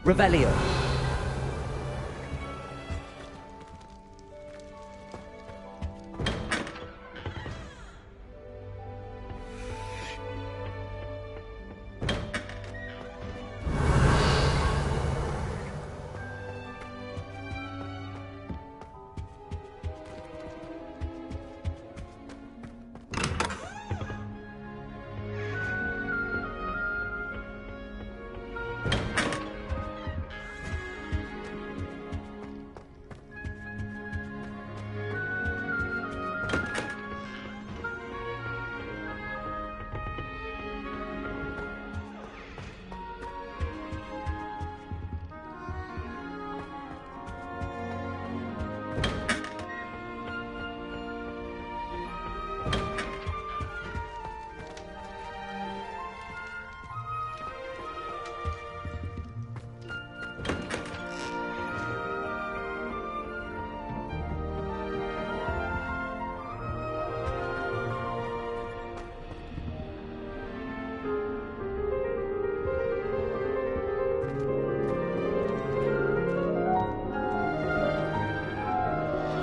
Revelio.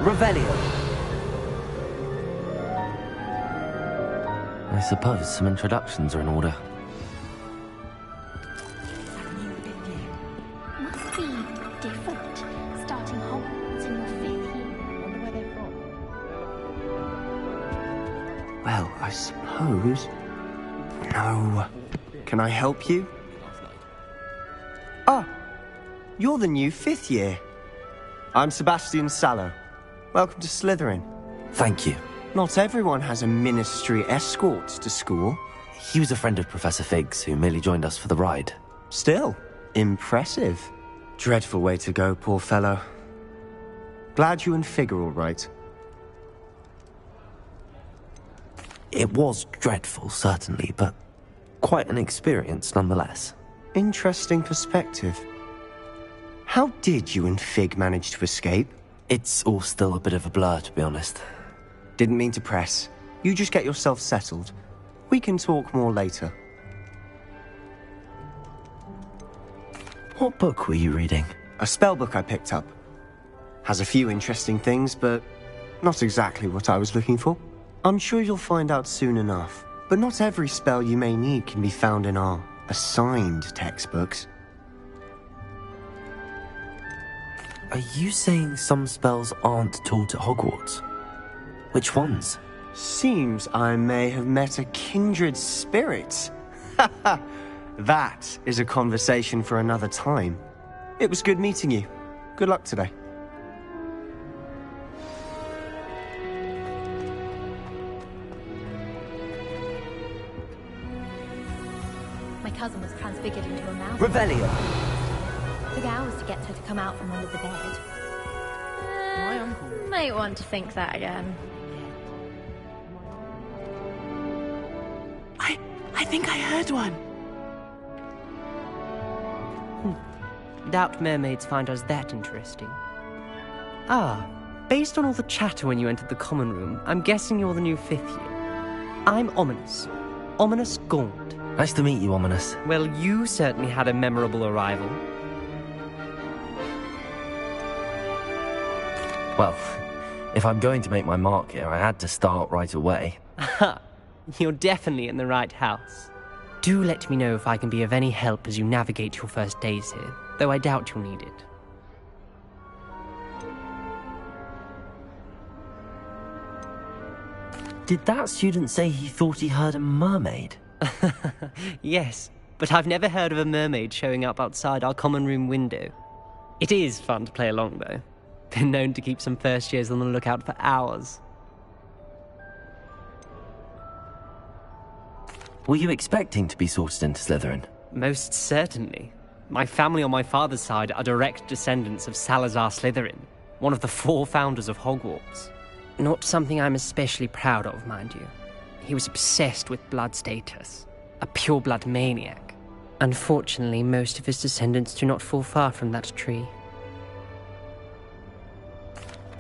Revelio. I suppose some introductions are in order. Must be different, starting Hogwarts in your 5th year. Wonder where they're from. Well, I suppose... No. Can I help you? Ah, you're the new 5th year. I'm Sebastian Sallow. Welcome to Slytherin. Thank you. Not everyone has a ministry escort to school. He was a friend of Professor Fig's who merely joined us for the ride. Still, impressive. Dreadful way to go, poor fellow. Glad you and Fig are all right. It was dreadful, certainly, but quite an experience nonetheless. Interesting perspective. How did you and Fig manage to escape? It's all still a bit of a blur, to be honest. Didn't mean to press. You just get yourself settled. We can talk more later. What book were you reading? A spell book I picked up. Has a few interesting things, but not exactly what I was looking for. I'm sure you'll find out soon enough. But not every spell you may need can be found in our assigned textbooks. Are you saying some spells aren't taught at Hogwarts? Which ones? Seems I may have met a kindred spirit. That is a conversation for another time. It was good meeting you. Good luck today. My cousin was transfigured into a mouse. Revelio. Took hours to get her to come out from under the bed. My uncle. Might want to think that again. I think I heard one. Doubt mermaids find us that interesting. Ah, based on all the chatter when you entered the common room, I'm guessing you're the new 5th year. I'm Ominous. Ominous Gaunt. Nice to meet you, Ominous. Well, you certainly had a memorable arrival. Well, if I'm going to make my mark here, I had to start right away. Aha, you're definitely in the right house. Do let me know if I can be of any help as you navigate your first days here, though I doubt you'll need it. Did that student say he thought he heard a mermaid? Yes, but I've never heard of a mermaid showing up outside our common room window. It is fun to play along, though. Been known to keep some first years on the lookout for hours. Were you expecting to be sorted into Slytherin? Most certainly. My family on my father's side are direct descendants of Salazar Slytherin, one of the 4 founders of Hogwarts. Not something I'm especially proud of, mind you. He was obsessed with blood status, a pure-blood maniac. Unfortunately, most of his descendants do not fall far from that tree.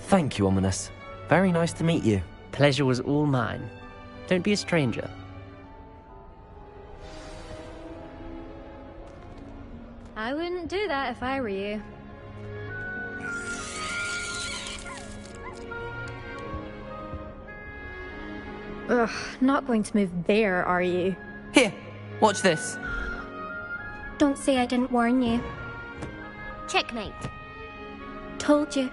Thank you, Ominous. Very nice to meet you. Pleasure was all mine. Don't be a stranger. I wouldn't do that if I were you. Ugh, not going to move there, are you? Here, watch this. Don't say I didn't warn you. Checkmate. Told you.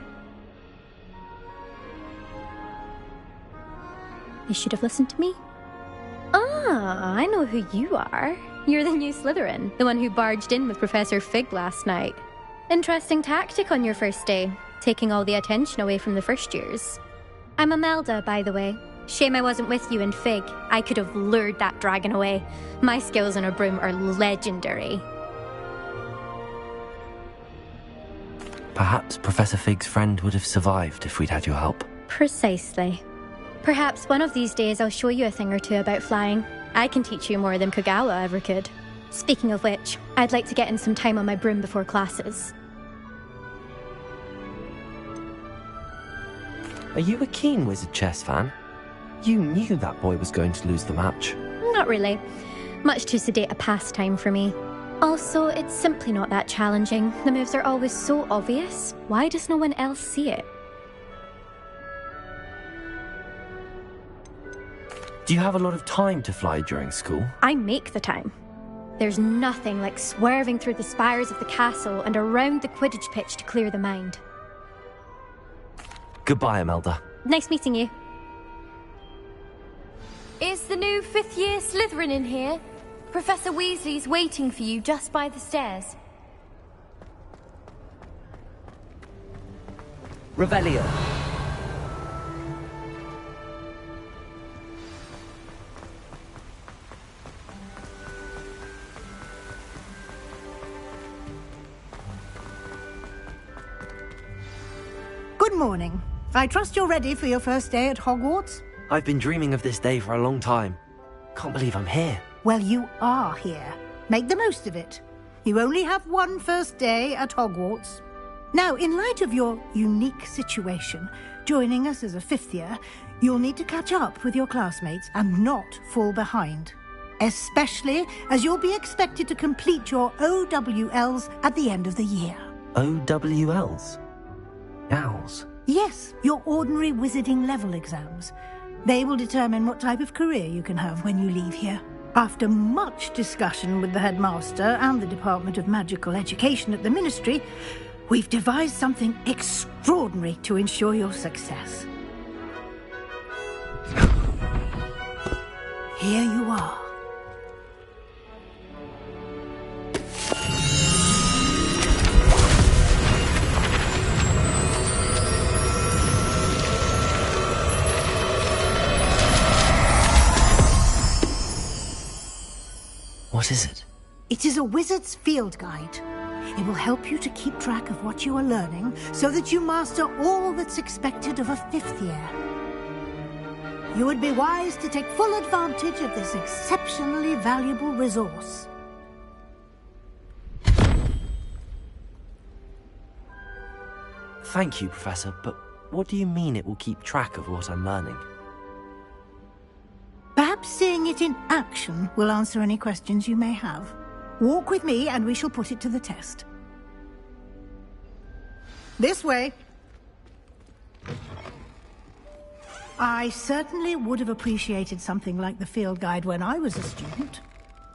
You should have listened to me. Ah, I know who you are. You're the new Slytherin, the one who barged in with Professor Fig last night. Interesting tactic on your first day, taking all the attention away from the first years. I'm Imelda, by the way. Shame I wasn't with you in Fig. I could have lured that dragon away. My skills on a broom are legendary. Perhaps Professor Fig's friend would have survived if we'd had your help. Precisely. Perhaps one of these days I'll show you a thing or two about flying. I can teach you more than Kogawa ever could. Speaking of which, I'd like to get in some time on my broom before classes. Are you a keen Wizard Chess fan? You knew that boy was going to lose the match. Not really. Much too sedate a pastime for me. Also, it's simply not that challenging. The moves are always so obvious. Why does no one else see it? Do you have a lot of time to fly during school? I make the time. There's nothing like swerving through the spires of the castle and around the Quidditch pitch to clear the mind. Goodbye, Imelda. Nice meeting you. Is the new fifth-year Slytherin in here? Professor Weasley's waiting for you just by the stairs. Revelio. Good morning. I trust you're ready for your first day at Hogwarts? I've been dreaming of this day for a long time. Can't believe I'm here. Well, you are here. Make the most of it. You only have one first day at Hogwarts. Now, in light of your unique situation, joining us as a fifth year, you'll need to catch up with your classmates and not fall behind. Especially as you'll be expected to complete your OWLs at the end of the year. OWLs? Owls? Yes, your ordinary wizarding level exams. They will determine what type of career you can have when you leave here. After much discussion with the headmaster and the Department of Magical Education at the Ministry, we've devised something extraordinary to ensure your success. Here you are. What is it? It is a wizard's field guide. It will help you to keep track of what you are learning so that you master all that's expected of a fifth year. You would be wise to take full advantage of this exceptionally valuable resource. Thank you, Professor, but what do you mean it will keep track of what I'm learning? Perhaps seeing it in action will answer any questions you may have. Walk with me and we shall put it to the test. This way. I certainly would have appreciated something like the field guide when I was a student.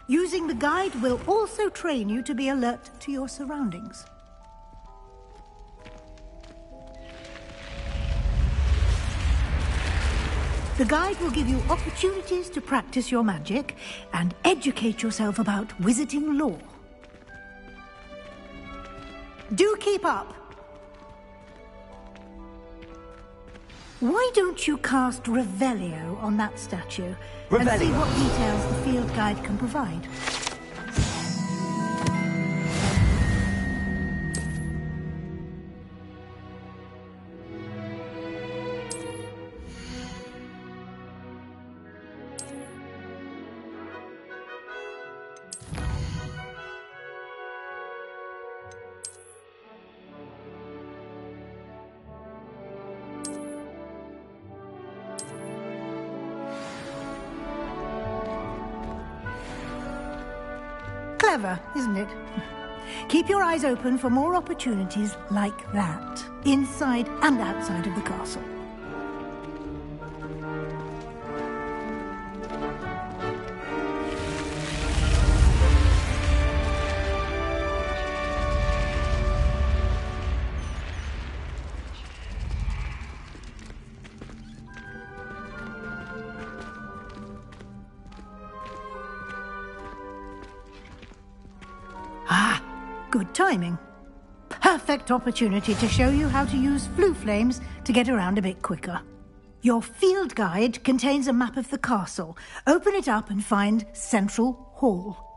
Using the guide will also train you to be alert to your surroundings. The guide will give you opportunities to practice your magic and educate yourself about wizarding lore. Do keep up! Why don't you cast Revelio on that statue and see Revelio. what details the field guide can provide? Clever, isn't it? Keep your eyes open for more opportunities like that, inside and outside of the castle. Good timing. Perfect opportunity to show you how to use flue flames to get around a bit quicker. Your field guide contains a map of the castle. Open it up and find Central Hall.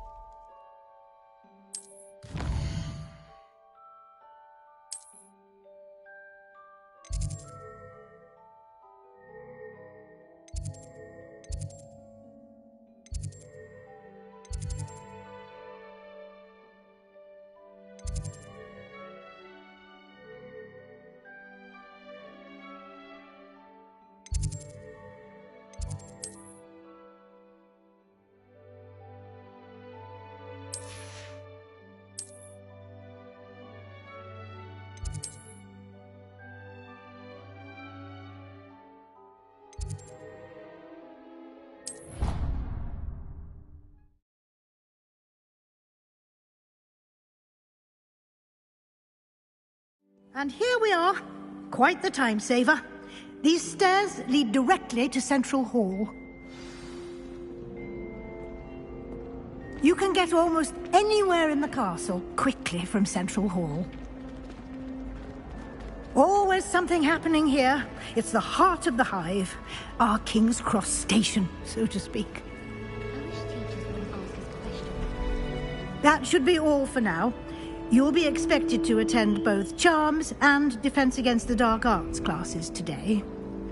And here we are. Quite the time saver. These stairs lead directly to Central Hall. You can get almost anywhere in the castle quickly from Central Hall. Always something happening here. It's the heart of the hive. Our King's Cross station, so to speak. That should be all for now. You'll be expected to attend both Charms and Defense Against the Dark Arts classes today.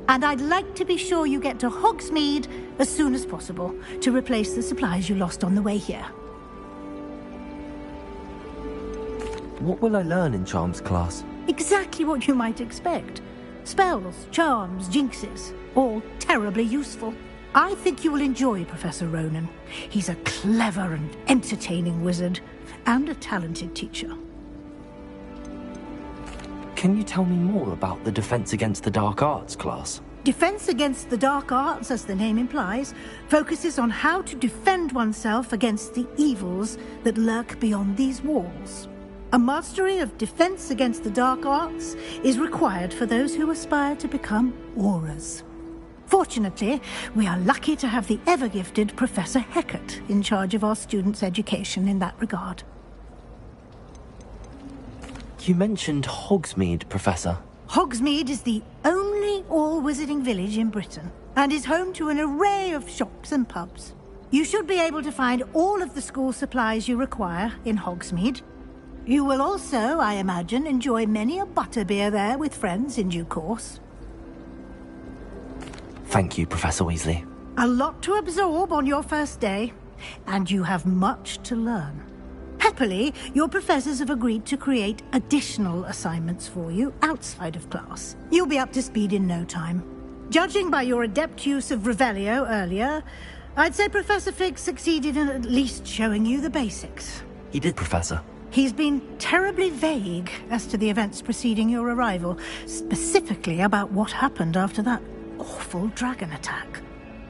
And I'd like to be sure you get to Hogsmeade as soon as possible to replace the supplies you lost on the way here. What will I learn in Charms class? Exactly what you might expect. Spells, charms, jinxes, all terribly useful. I think you will enjoy Professor Ronen. He's a clever and entertaining wizard, and a talented teacher. Can you tell me more about the Defense Against the Dark Arts class? Defense Against the Dark Arts, as the name implies, focuses on how to defend oneself against the evils that lurk beyond these walls. A mastery of Defense Against the Dark Arts is required for those who aspire to become Aurors. Fortunately, we are lucky to have the ever-gifted Professor Hecat in charge of our students' education in that regard. You mentioned Hogsmeade, Professor. Hogsmeade is the only all-wizarding village in Britain, and is home to an array of shops and pubs. You should be able to find all of the school supplies you require in Hogsmeade. You will also, I imagine, enjoy many a butterbeer there with friends in due course. Thank you, Professor Weasley. A lot to absorb on your first day, and you have much to learn. Happily, your professors have agreed to create additional assignments for you outside of class. You'll be up to speed in no time. Judging by your adept use of Revelio earlier, I'd say Professor Fig succeeded in at least showing you the basics. He did, Professor. He's been terribly vague as to the events preceding your arrival, specifically about what happened after that awful dragon attack.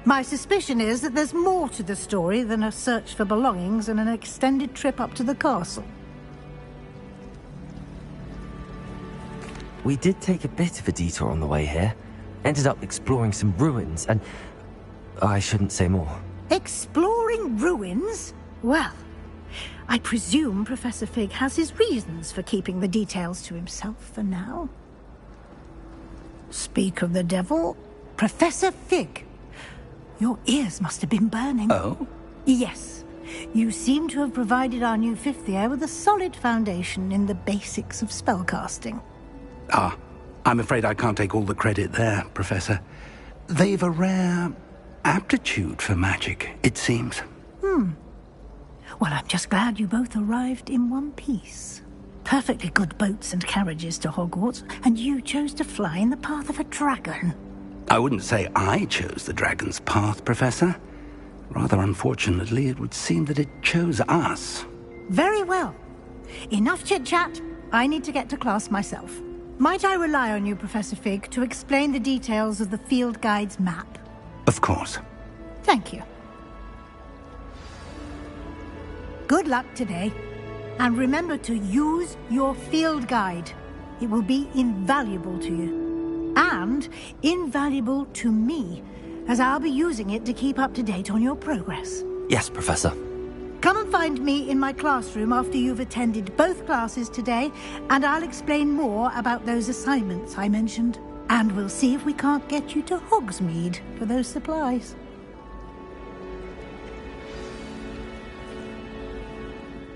My suspicion is that there's more to the story than a search for belongings and an extended trip up to the castle. We did take a bit of a detour on the way here. Ended up exploring some ruins and... I shouldn't say more. Exploring ruins? Well, I presume Professor Fig has his reasons for keeping the details to himself for now. Speak of the devil, Professor Fig. Your ears must have been burning. Oh? Yes. You seem to have provided our new fifth year with a solid foundation in the basics of spellcasting. Ah, I'm afraid I can't take all the credit there, Professor. They've a rare aptitude for magic, it seems. Well, I'm just glad you both arrived in one piece. Perfectly good boats and carriages to Hogwarts, and you chose to fly in the path of a dragon. I wouldn't say I chose the dragon's path, Professor. Rather unfortunately, it would seem that it chose us. Very well. Enough chit-chat. I need to get to class myself. Might I rely on you, Professor Fig, to explain the details of the field guide's map? Of course. Thank you. Good luck today. And remember to use your field guide. It will be invaluable to you. And invaluable to me, as I'll be using it to keep up to date on your progress. Yes, Professor. Come and find me in my classroom after you've attended both classes today, and I'll explain more about those assignments I mentioned. And we'll see if we can't get you to Hogsmeade for those supplies.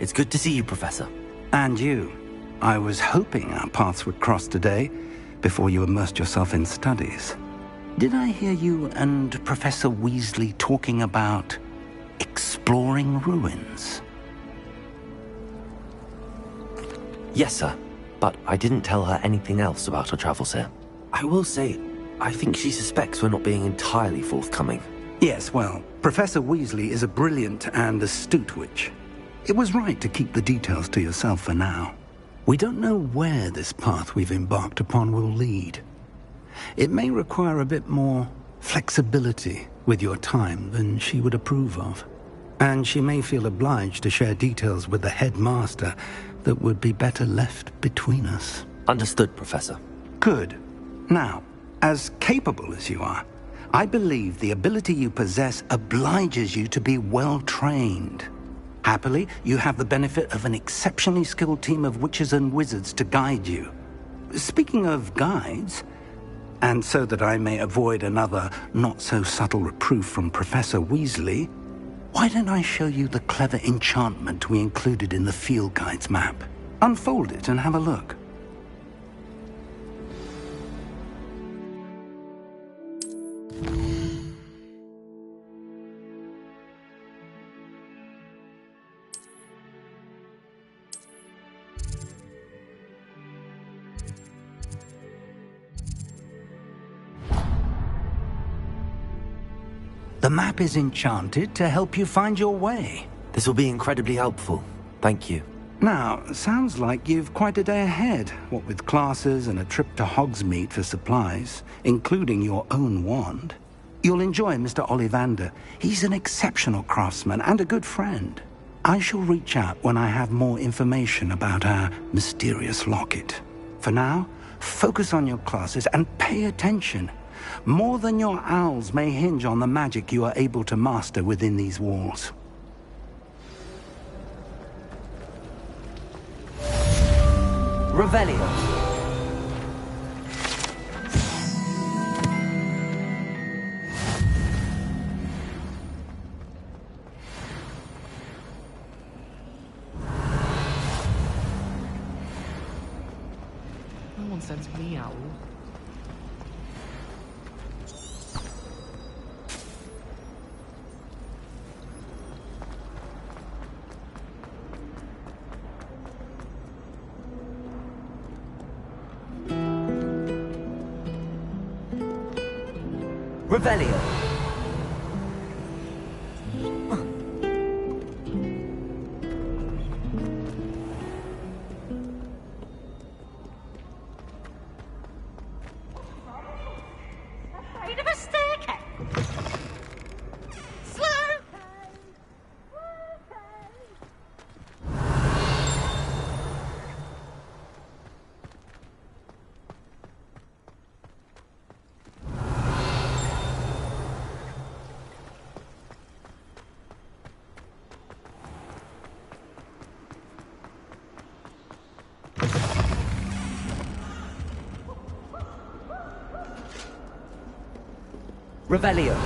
It's good to see you, Professor. And you. I was hoping our paths would cross today, before you immersed yourself in studies. Did I hear you and Professor Weasley talking about exploring ruins? Yes, sir. But I didn't tell her anything else about our travels here. I will say, I think she suspects we're not being entirely forthcoming. Yes, well, Professor Weasley is a brilliant and astute witch. It was right to keep the details to yourself for now. We don't know where this path we've embarked upon will lead. It may require a bit more flexibility with your time than she would approve of. And she may feel obliged to share details with the headmaster that would be better left between us. Understood, Professor. Good. Now, as capable as you are, I believe the ability you possess obliges you to be well trained. Happily, you have the benefit of an exceptionally skilled team of witches and wizards to guide you. Speaking of guides, and so that I may avoid another not-so-subtle reproof from Professor Weasley, why don't I show you the clever enchantment we included in the field guide's map? Unfold it and have a look. The map is enchanted to help you find your way. This will be incredibly helpful. Thank you. Now, sounds like you've quite a day ahead, what with classes and a trip to Hogsmeade for supplies, including your own wand. You'll enjoy Mr. Ollivander. He's an exceptional craftsman and a good friend. I shall reach out when I have more information about our mysterious locket. For now, focus on your classes and pay attention. More than your owls may hinge on the magic you are able to master within these walls. Revelio. No one sends me owl. Revelio. Afraid of a staircase? Slow! Revelio.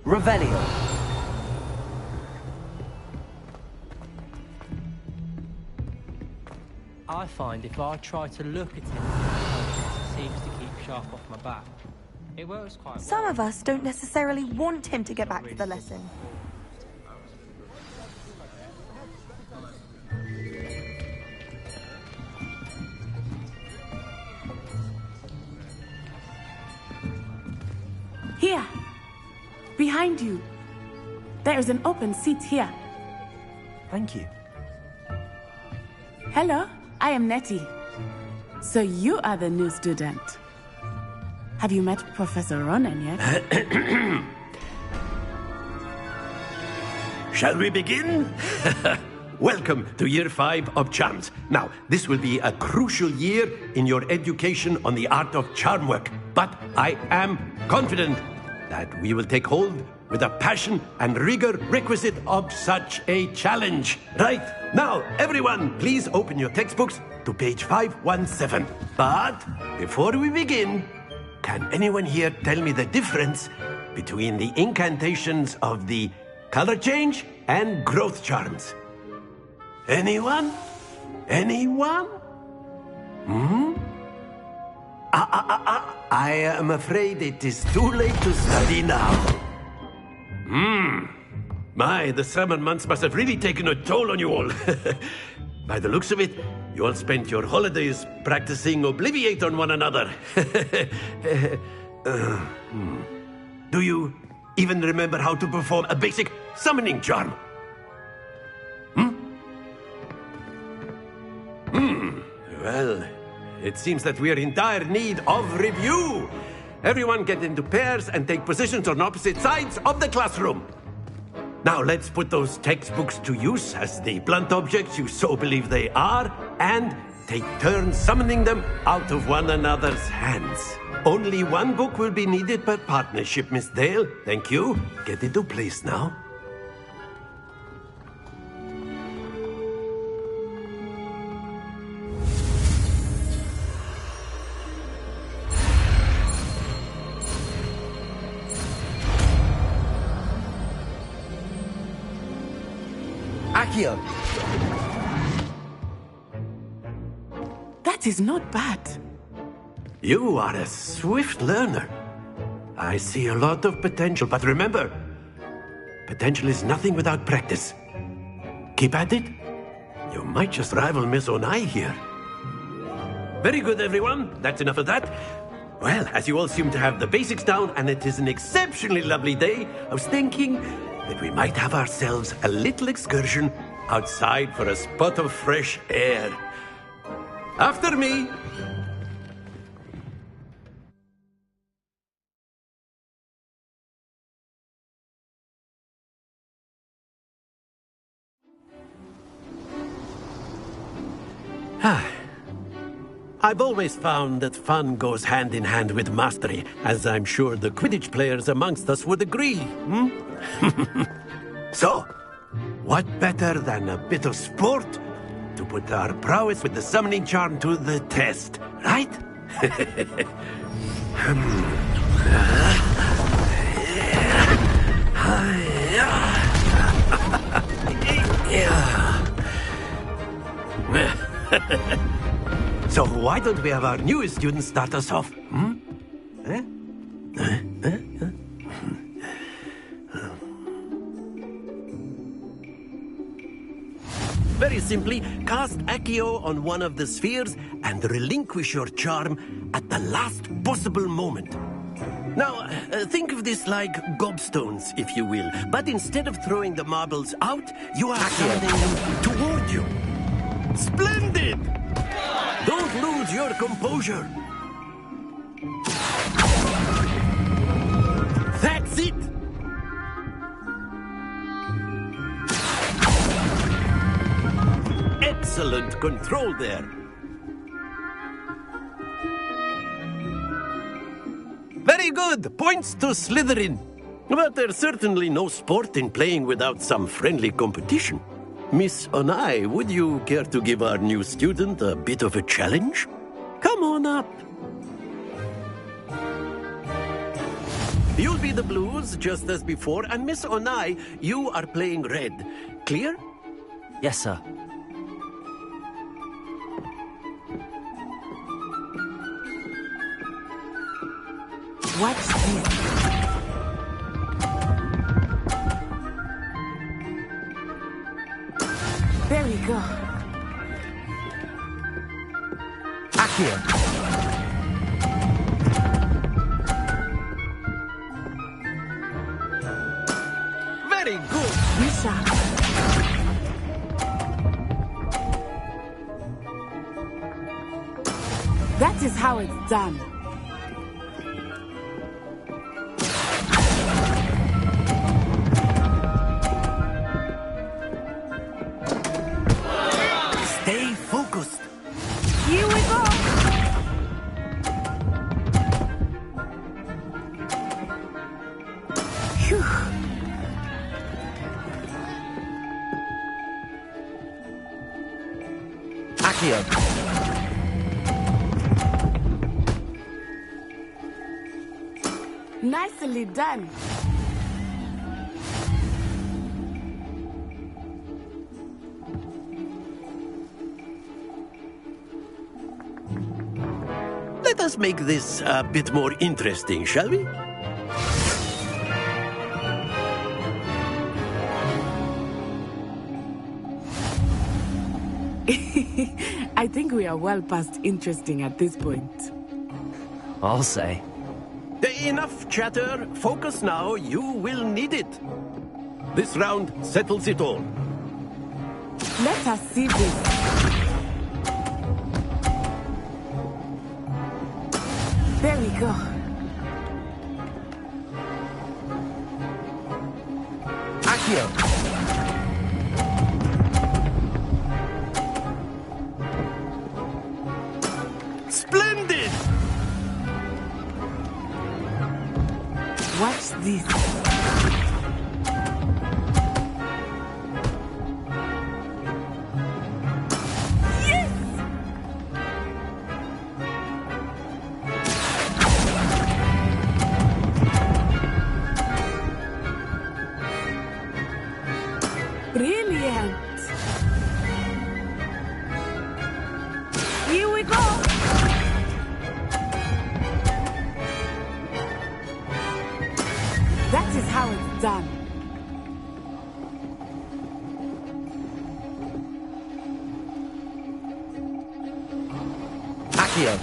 Revelio. I find if I try to look at him, he seems to keep sharp off my back. It works quite Some well. of us don't necessarily want him to get back to the lesson. Here! Behind you! There is an open seat here. Thank you. Hello, I am Nettie. So you are the new student. Have you met Professor Ronan yet? Shall we begin? Welcome to Year 5 of Charms. Now, this will be a crucial year in your education on the art of charm work. But I am confident that we will take hold with the passion and rigor requisite of such a challenge. Right, now, everyone, please open your textbooks to page 517. But before we begin, can anyone here tell me the difference between the incantations of the color change and growth charms? Anyone? Anyone? I am afraid it is too late to study now. My, the summer months must have really taken a toll on you all. By the looks of it, you all spent your holidays practicing Obliviate on one another. Do you even remember how to perform a basic summoning charm? Well, it seems that we are in dire need of review. Everyone get into pairs and take positions on opposite sides of the classroom. Now let's put those textbooks to use as the blunt objects you so believe they are, and take turns summoning them out of one another's hands. Only one book will be needed per partnership, Miss Dale. Thank you. Get into place now. Accio. That is not bad. You are a swift learner. I see a lot of potential, but remember, potential is nothing without practice. Keep at it. You might just rival Miss Onai here. Very good, everyone. That's enough of that. Well, as you all seem to have the basics down, and it is an exceptionally lovely day, I was thinking that we might have ourselves a little excursion outside for a spot of fresh air. After me. I've always found that fun goes hand in hand with mastery, as I'm sure the Quidditch players amongst us would agree. So, what better than a bit of sport to put our prowess with the summoning charm to the test, right? So why don't we have our newest student start us off? Very simply, cast Accio on one of the spheres and relinquish your charm at the last possible moment. Now, think of this like gobstones, if you will. But instead of throwing the marbles out, you are summoning them toward you. Splendid! Don't lose your composure. That's it! Excellent control there. Very good. Points to Slytherin. But there's certainly no sport in playing without some friendly competition. Miss Onai, would you care to give our new student a bit of a challenge? Come on up. You'll be the blues, just as before, and Miss Onai, you are playing red. Clear? Yes, sir. Watch this. There we go. Accio. Very good. Misha. That is how it's done. Stay focused. Here we go. Phew. Accio. Nicely done. Let us make this a bit more interesting, shall we? I think we are well past interesting at this point. I'll say. Enough chatter. Focus now. You will need it. This round settles it all. Let us see this. There we go. Accio. Splendid! Watch this. Yes! Brilliant! Here we go! That is how it's done. Accio.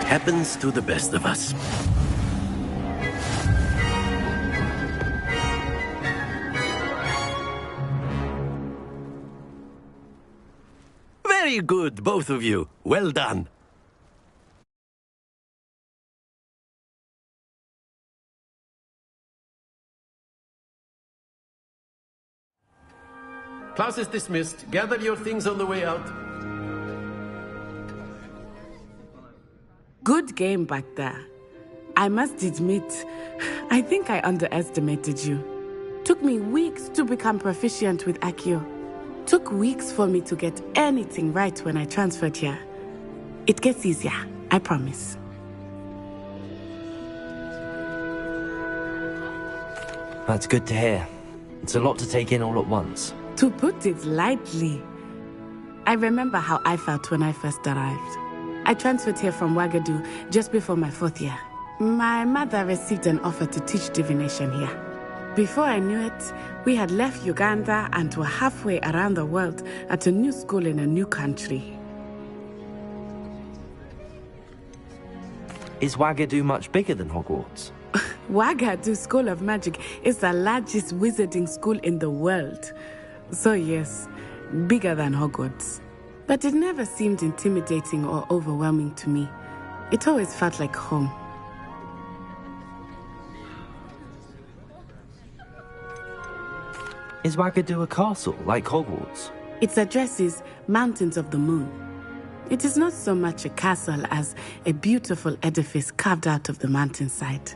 Happens to the best of us. Very good, both of you. Well done. Class is dismissed. Gather your things on the way out. Good game back there. I must admit, I think I underestimated you. Took me weeks to become proficient with Accio. Took weeks for me to get anything right when I transferred here. It gets easier, I promise. That's good to hear. It's a lot to take in all at once. To put it lightly, I remember how I felt when I first arrived. I transferred here from Wagadu just before my 4th year. My mother received an offer to teach divination here. Before I knew it, we had left Uganda and were halfway around the world at a new school in a new country. Is Wagadu much bigger than Hogwarts? Wagadu School of Magic is the largest wizarding school in the world. So yes, bigger than Hogwarts. But it never seemed intimidating or overwhelming to me. It always felt like home. Is Wagadu a castle, like Hogwarts? Its address is Mountains of the Moon. It is not so much a castle as a beautiful edifice carved out of the mountainside.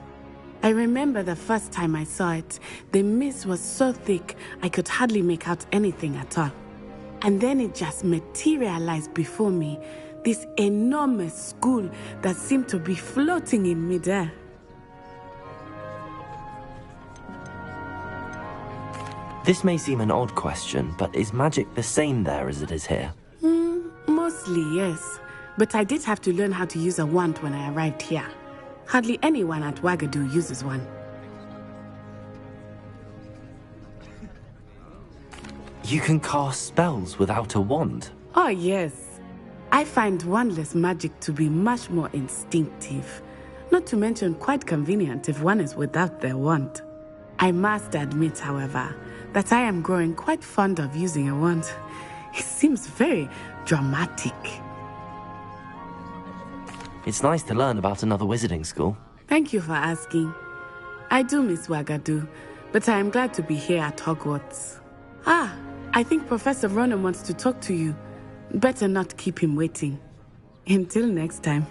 I remember the first time I saw it, the mist was so thick I could hardly make out anything at all. And then it just materialized before me, this enormous school that seemed to be floating in midair. This may seem an odd question, but is magic the same there as it is here? Mostly, yes. But I did have to learn how to use a wand when I arrived here. Hardly anyone at Wagadu uses one. You can cast spells without a wand? Oh, yes. I find wandless magic to be much more instinctive. Not to mention quite convenient if one is without their wand. I must admit, however, that I am growing quite fond of using a wand. It seems very dramatic. It's nice to learn about another wizarding school. Thank you for asking. I do miss Wagadu, but I am glad to be here at Hogwarts. I think Professor Ronen wants to talk to you. Better not keep him waiting. Until next time.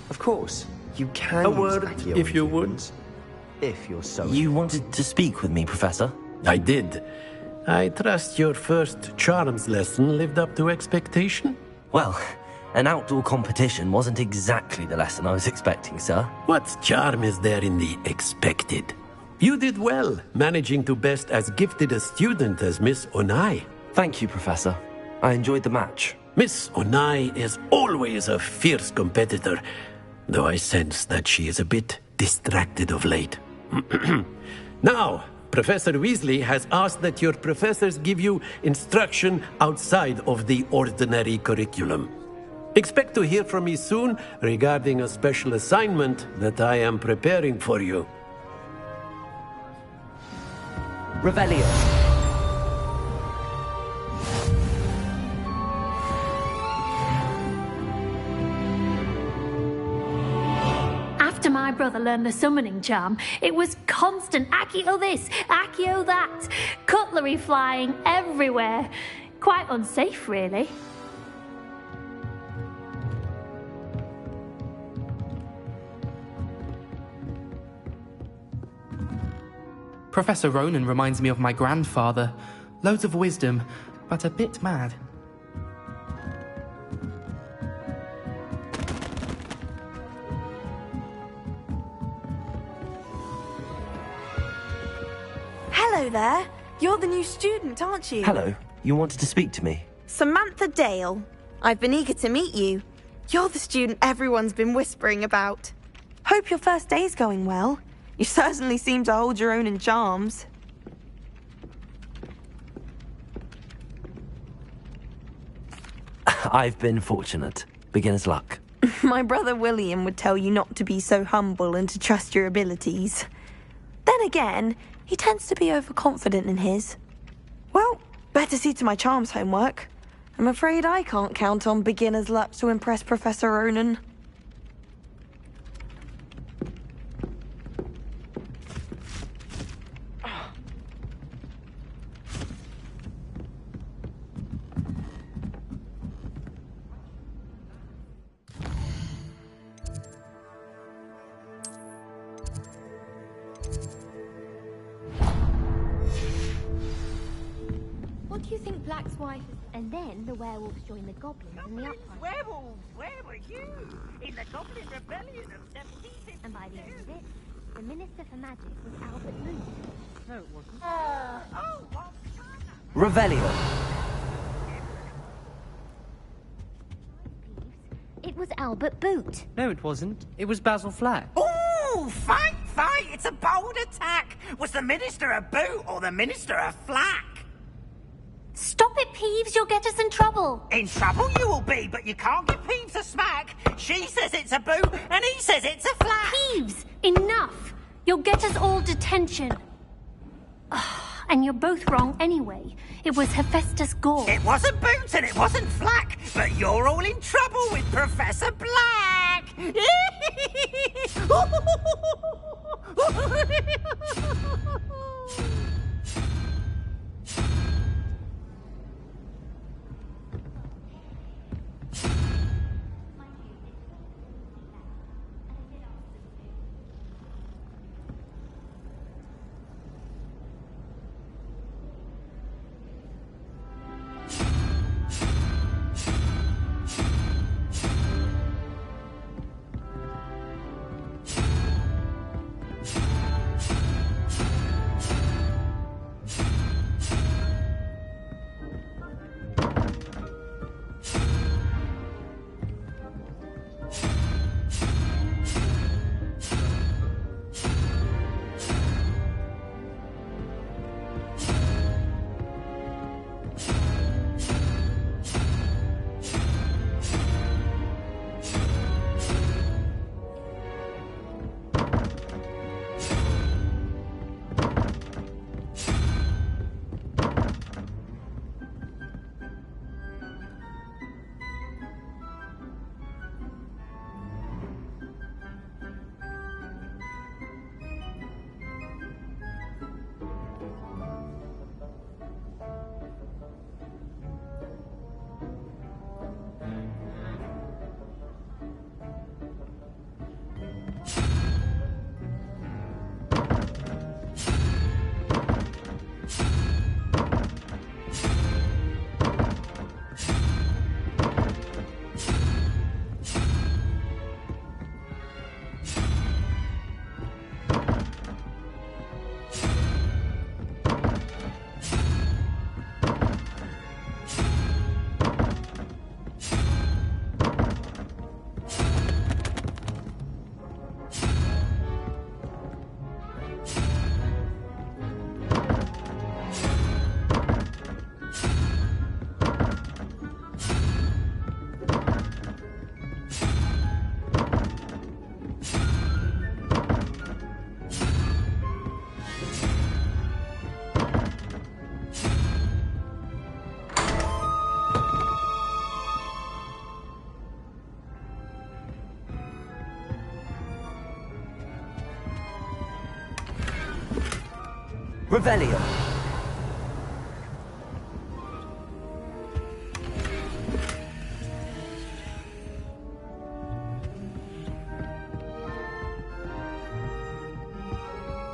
Of course, you can A use word, Accio if you would. influence, if you're so You wanted to speak with me, Professor? I did. I trust your first charms lesson lived up to expectation? Well, an outdoor competition wasn't exactly the lesson I was expecting, sir. What charm is there in the expected? You did well, managing to best as gifted a student as Miss Onai. Thank you, Professor. I enjoyed the match. Miss Onai is always a fierce competitor, though I sense that she is a bit distracted of late. Now, Professor Weasley has asked that your professors give you instruction outside of the ordinary curriculum. Expect to hear from me soon regarding a special assignment that I am preparing for you. Revelio. After my brother learned the summoning charm, it was constant Accio this, Accio that, cutlery flying everywhere. Quite unsafe, really. Professor Ronen reminds me of my grandfather. Loads of wisdom, but a bit mad. Hello there. You're the new student, aren't you? Hello. You wanted to speak to me? Samantha Dale. I've been eager to meet you. You're the student everyone's been whispering about. Hope your first day's going well. You certainly seem to hold your own in charms. I've been fortunate. Beginner's luck. My brother William would tell you not to be so humble and to trust your abilities. Then again, he tends to be overconfident in his. Well, better see to my charms homework. I'm afraid I can't count on beginner's luck to impress Professor Ronen. What do you think Black's wife is? And then the werewolves joined the goblins in the uprising. Werewolves, where were you? In the Goblin Rebellion of 1750. And by the end of it, the Minister for Magic was Albert Moon. No, it wasn't. Revelio. It was Albert Boot. No, it wasn't. It was Basil Flack. Oh, fight! It's a bold attack! Was the Minister a boot or the Minister a flack? Stop it, Peeves! You'll get us in trouble! In trouble you will be, but you can't give Peeves a smack. She says it's a boot, and he says it's a flack. Peeves! Enough! You'll get us all detention. And you're both wrong anyway. It was Hephaestus Gore. It wasn't boot and it wasn't flack, but you're all in trouble with Professor Black. Revelio.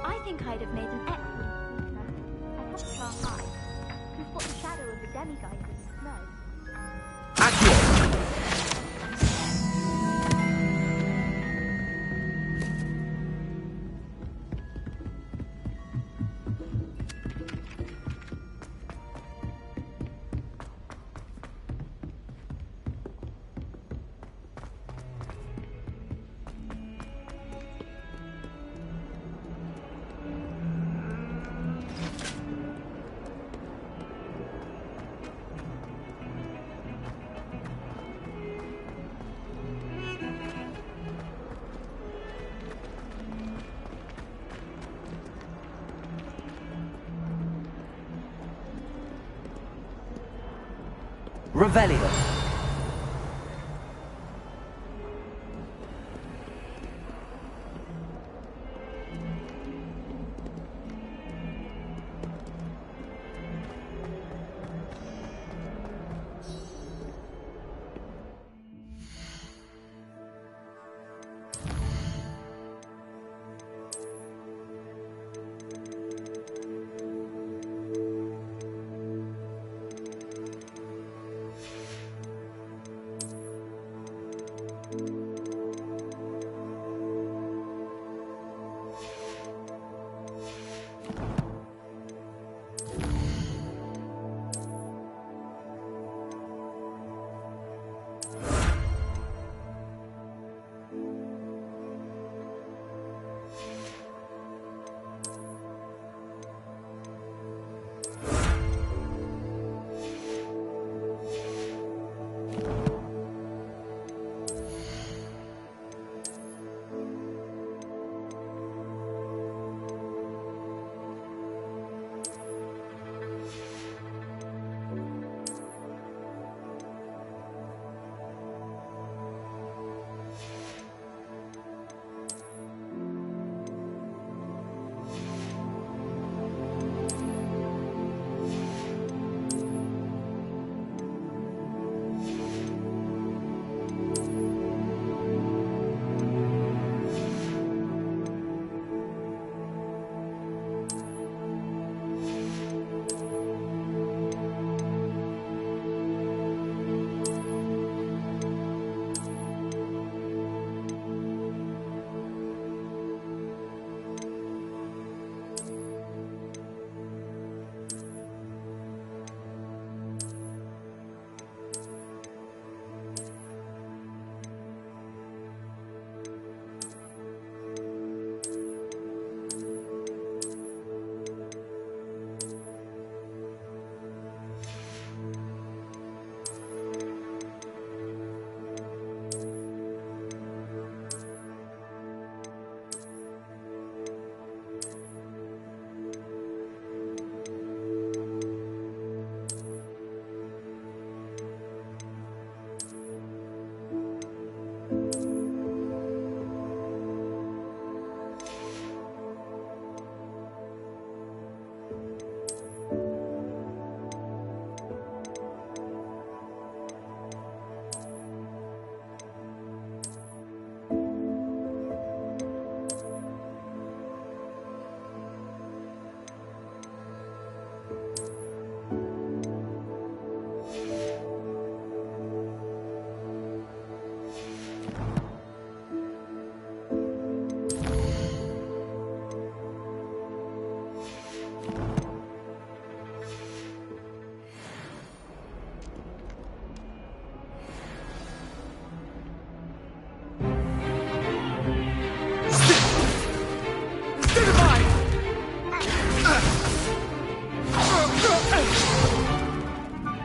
I think I'd have made an excellent speaker. I have a sharp eye. Can spot the shadow of the demiguise in the snow. Accio. Revelio.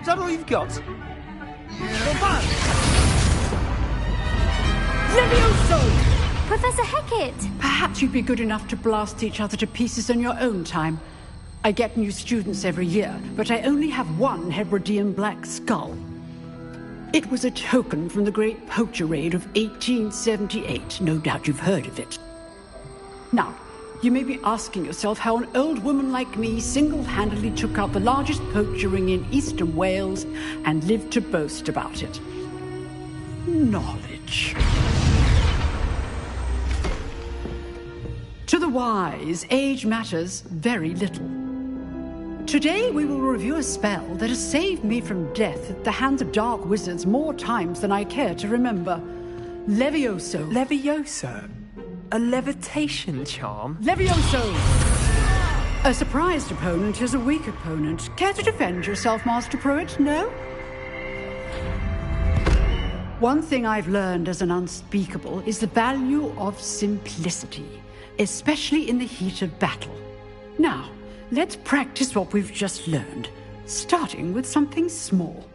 Is that all you've got? Levioso! Professor Hecat! Perhaps you'd be good enough to blast each other to pieces in your own time. I get new students every year, but I only have one Hebridean black skull. It was a token from the Great Poacher Raid of 1878. No doubt you've heard of it. Now, you may be asking yourself how an old woman like me single-handedly took out the largest poacher ring in eastern Wales and lived to boast about it. Knowledge. To the wise, age matters very little. Today we will review a spell that has saved me from death at the hands of dark wizards more times than I care to remember. Levioso. Levioso? A levitation charm? Levioso! A surprised opponent is a weak opponent. Care to defend yourself, Master Pruitt? No? One thing I've learned as an unspeakable is the value of simplicity, especially in the heat of battle. Now, let's practice what we've just learned, starting with something small.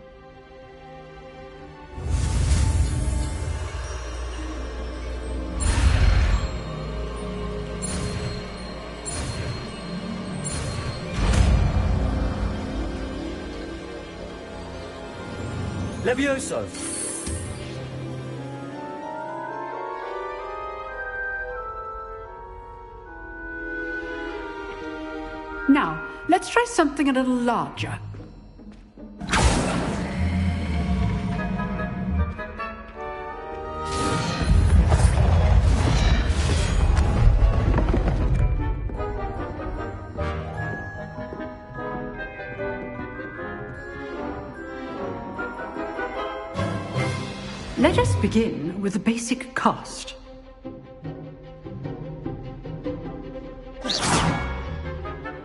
Levioso! Now, let's try something a little larger. Let us begin with the basic cast.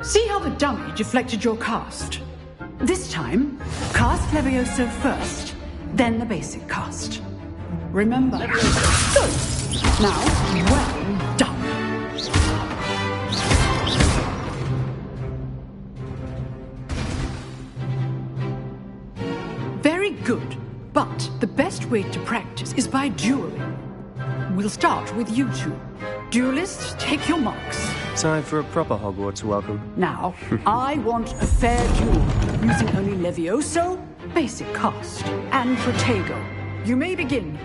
See how the dummy deflected your cast? This time, cast Levioso first, then the basic cast. Remember. Good. Now, well done. Very good. But the best way to practice is by dueling. We'll start with you two. Duelists, take your marks. Time for a proper Hogwarts welcome. Now, I want a fair duel, using only Levioso, basic cast, and Protego. You may begin.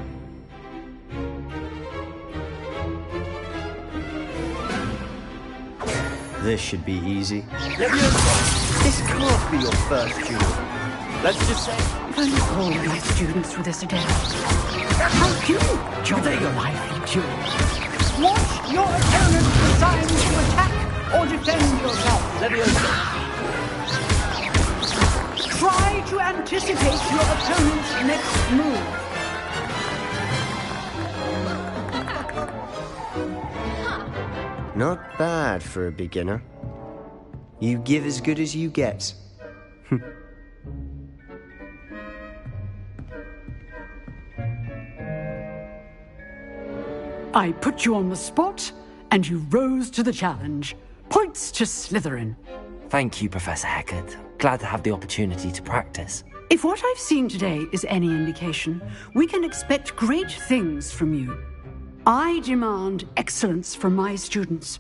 This should be easy. Levioso, this can't be your first duel. Let's just say... If only all my students were this adept. How do you enjoy your lively duel? Watch your opponent decide to attack or defend yourself. Levioso! Try to anticipate your opponent's next move. Not bad for a beginner. You give as good as you get. I put you on the spot, and you rose to the challenge. Points to Slytherin. Thank you, Professor Hecat. Glad to have the opportunity to practice. If what I've seen today is any indication, we can expect great things from you. I demand excellence from my students.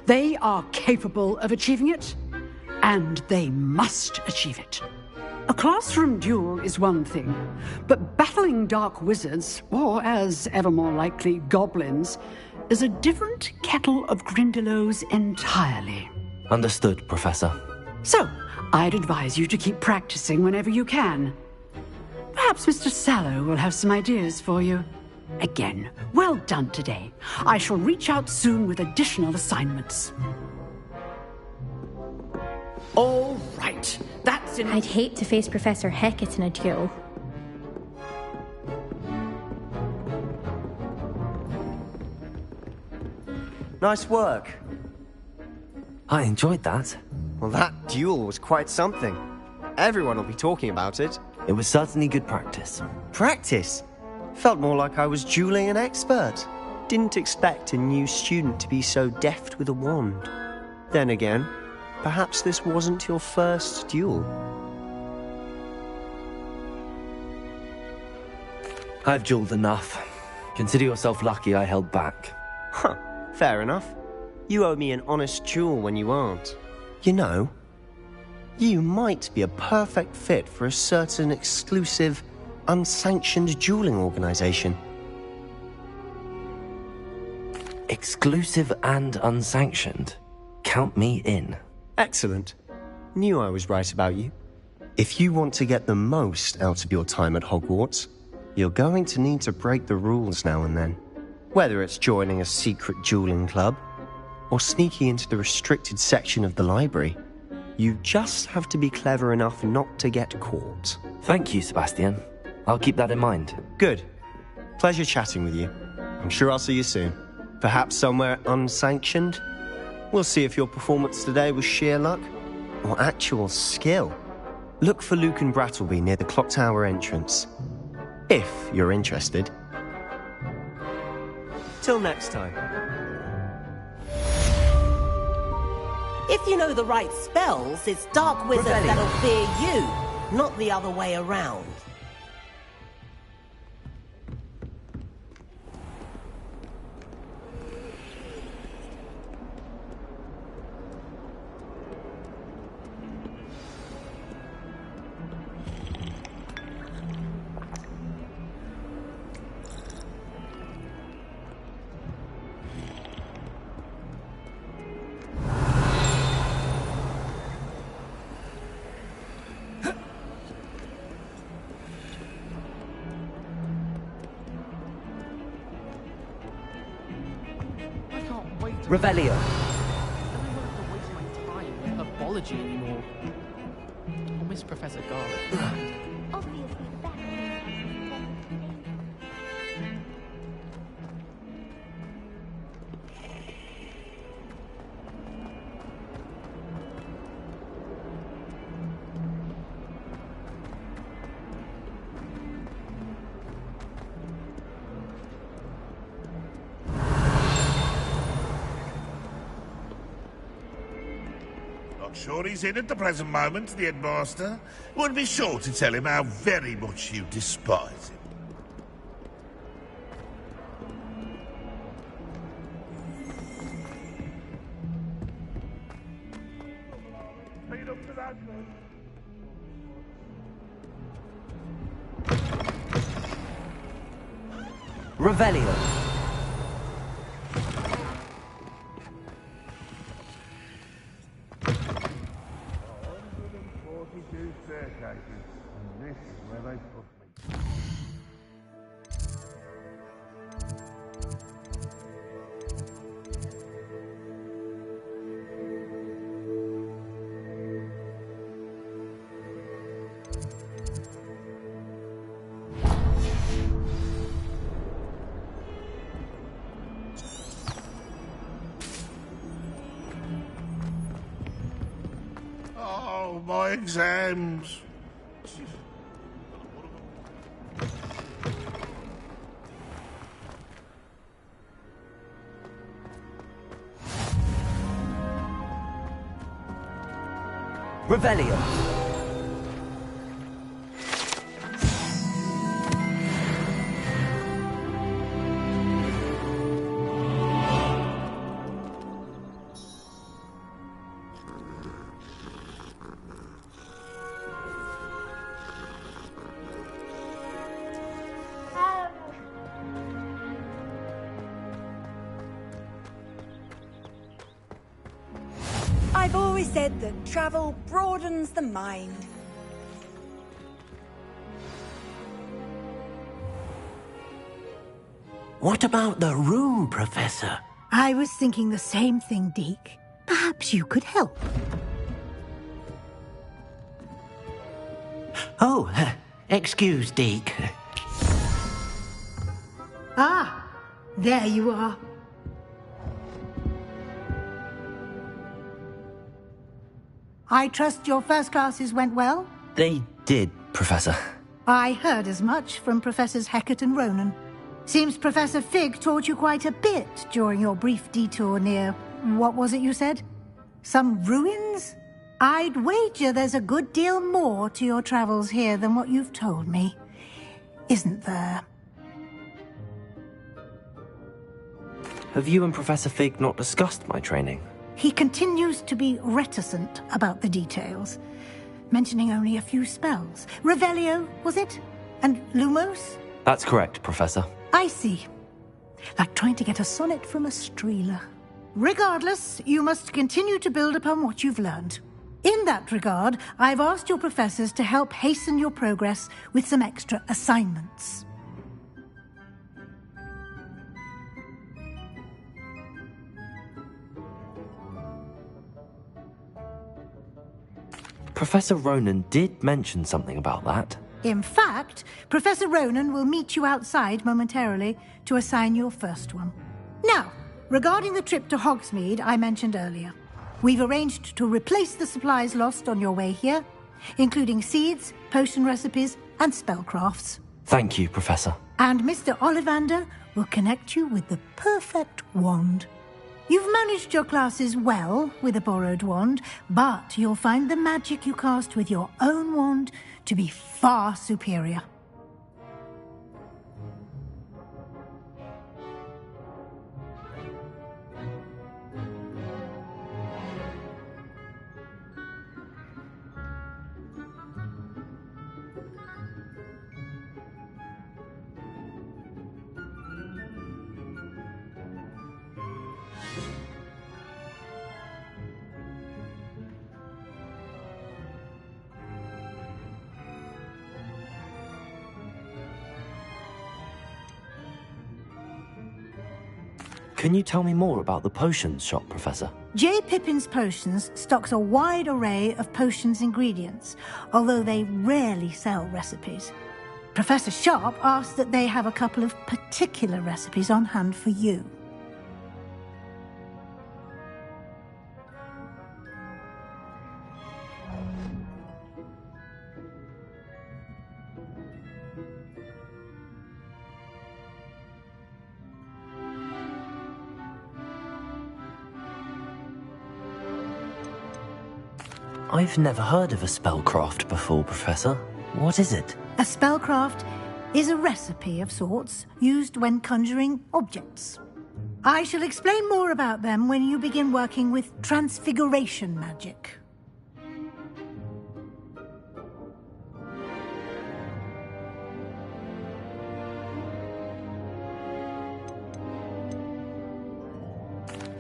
They are capable of achieving it, and they must achieve it. A classroom duel is one thing, but battling dark wizards, or as ever more likely, goblins, is a different kettle of Grindylows entirely. Understood, Professor. So, I'd advise you to keep practicing whenever you can. Perhaps Mr. Sallow will have some ideas for you. Again, well done today. I shall reach out soon with additional assignments. All right, that's it. I'd hate to face Professor Hecat in a duel. Nice work. I enjoyed that. Well, that duel was quite something. Everyone will be talking about it. It was certainly good practice. Practice? Felt more like I was dueling an expert. Didn't expect a new student to be so deft with a wand. Then again, perhaps this wasn't your first duel. I've dueled enough. Consider yourself lucky I held back. Huh, fair enough. You owe me an honest duel when you aren't. You know, you might be a perfect fit for a certain exclusive, unsanctioned dueling organization. Exclusive and unsanctioned. Count me in. Excellent. Knew I was right about you. If you want to get the most out of your time at Hogwarts, you're going to need to break the rules now and then. Whether it's joining a secret dueling club, or sneaking into the restricted section of the library, you just have to be clever enough not to get caught. Thank you, Sebastian. I'll keep that in mind. Good. Pleasure chatting with you. I'm sure I'll see you soon. Perhaps somewhere unsanctioned? We'll see if your performance today was sheer luck or actual skill. Look for Luke and Brattleby near the clock tower entrance. If you're interested. Till next time. If you know the right spells, it's dark wizards that'll fear you, not the other way around. Revelio. I don't want to waste my time in herbology anymore. I'll miss Professor Garlick. Sure he's in at the present moment, the headmaster. Would be sure to tell him how very much you despise him. Revelio. Oh, my exams. Revelio. I've always said that travel broadens the mind. What about the room, Professor? I was thinking the same thing, Deke. Perhaps you could help. Oh, excuse, Deke. Ah, there you are. I trust your first classes went well? They did, Professor. I heard as much from Professors Hecat and Ronan. Seems Professor Fig taught you quite a bit during your brief detour near... what was it you said? Some ruins? I'd wager there's a good deal more to your travels here than what you've told me. Isn't there? Have you and Professor Fig not discussed my training? He continues to be reticent about the details, mentioning only a few spells. Revelio, was it? And Lumos? That's correct, Professor. I see. like trying to get a sonnet from a streeler. Regardless, you must continue to build upon what you've learned. In that regard, I've asked your professors to help hasten your progress with some extra assignments. Professor Ronan did mention something about that. In fact, Professor Ronan will meet you outside momentarily to assign your first one. Now, regarding the trip to Hogsmeade I mentioned earlier, we've arranged to replace the supplies lost on your way here, including seeds, potion recipes, and spellcrafts. Thank you, Professor. And Mr. Ollivander will connect you with the perfect wand. You've managed your classes well with a borrowed wand, but you'll find the magic you cast with your own wand to be far superior. Can you tell me more about the potions shop, Professor? J. Pippin's Potions stocks a wide array of potions ingredients, although they rarely sell recipes. Professor Sharp asked that they have a couple of particular recipes on hand for you. I've never heard of a spellcraft before, Professor. What is it? A spellcraft is a recipe of sorts used when conjuring objects. I shall explain more about them when you begin working with transfiguration magic.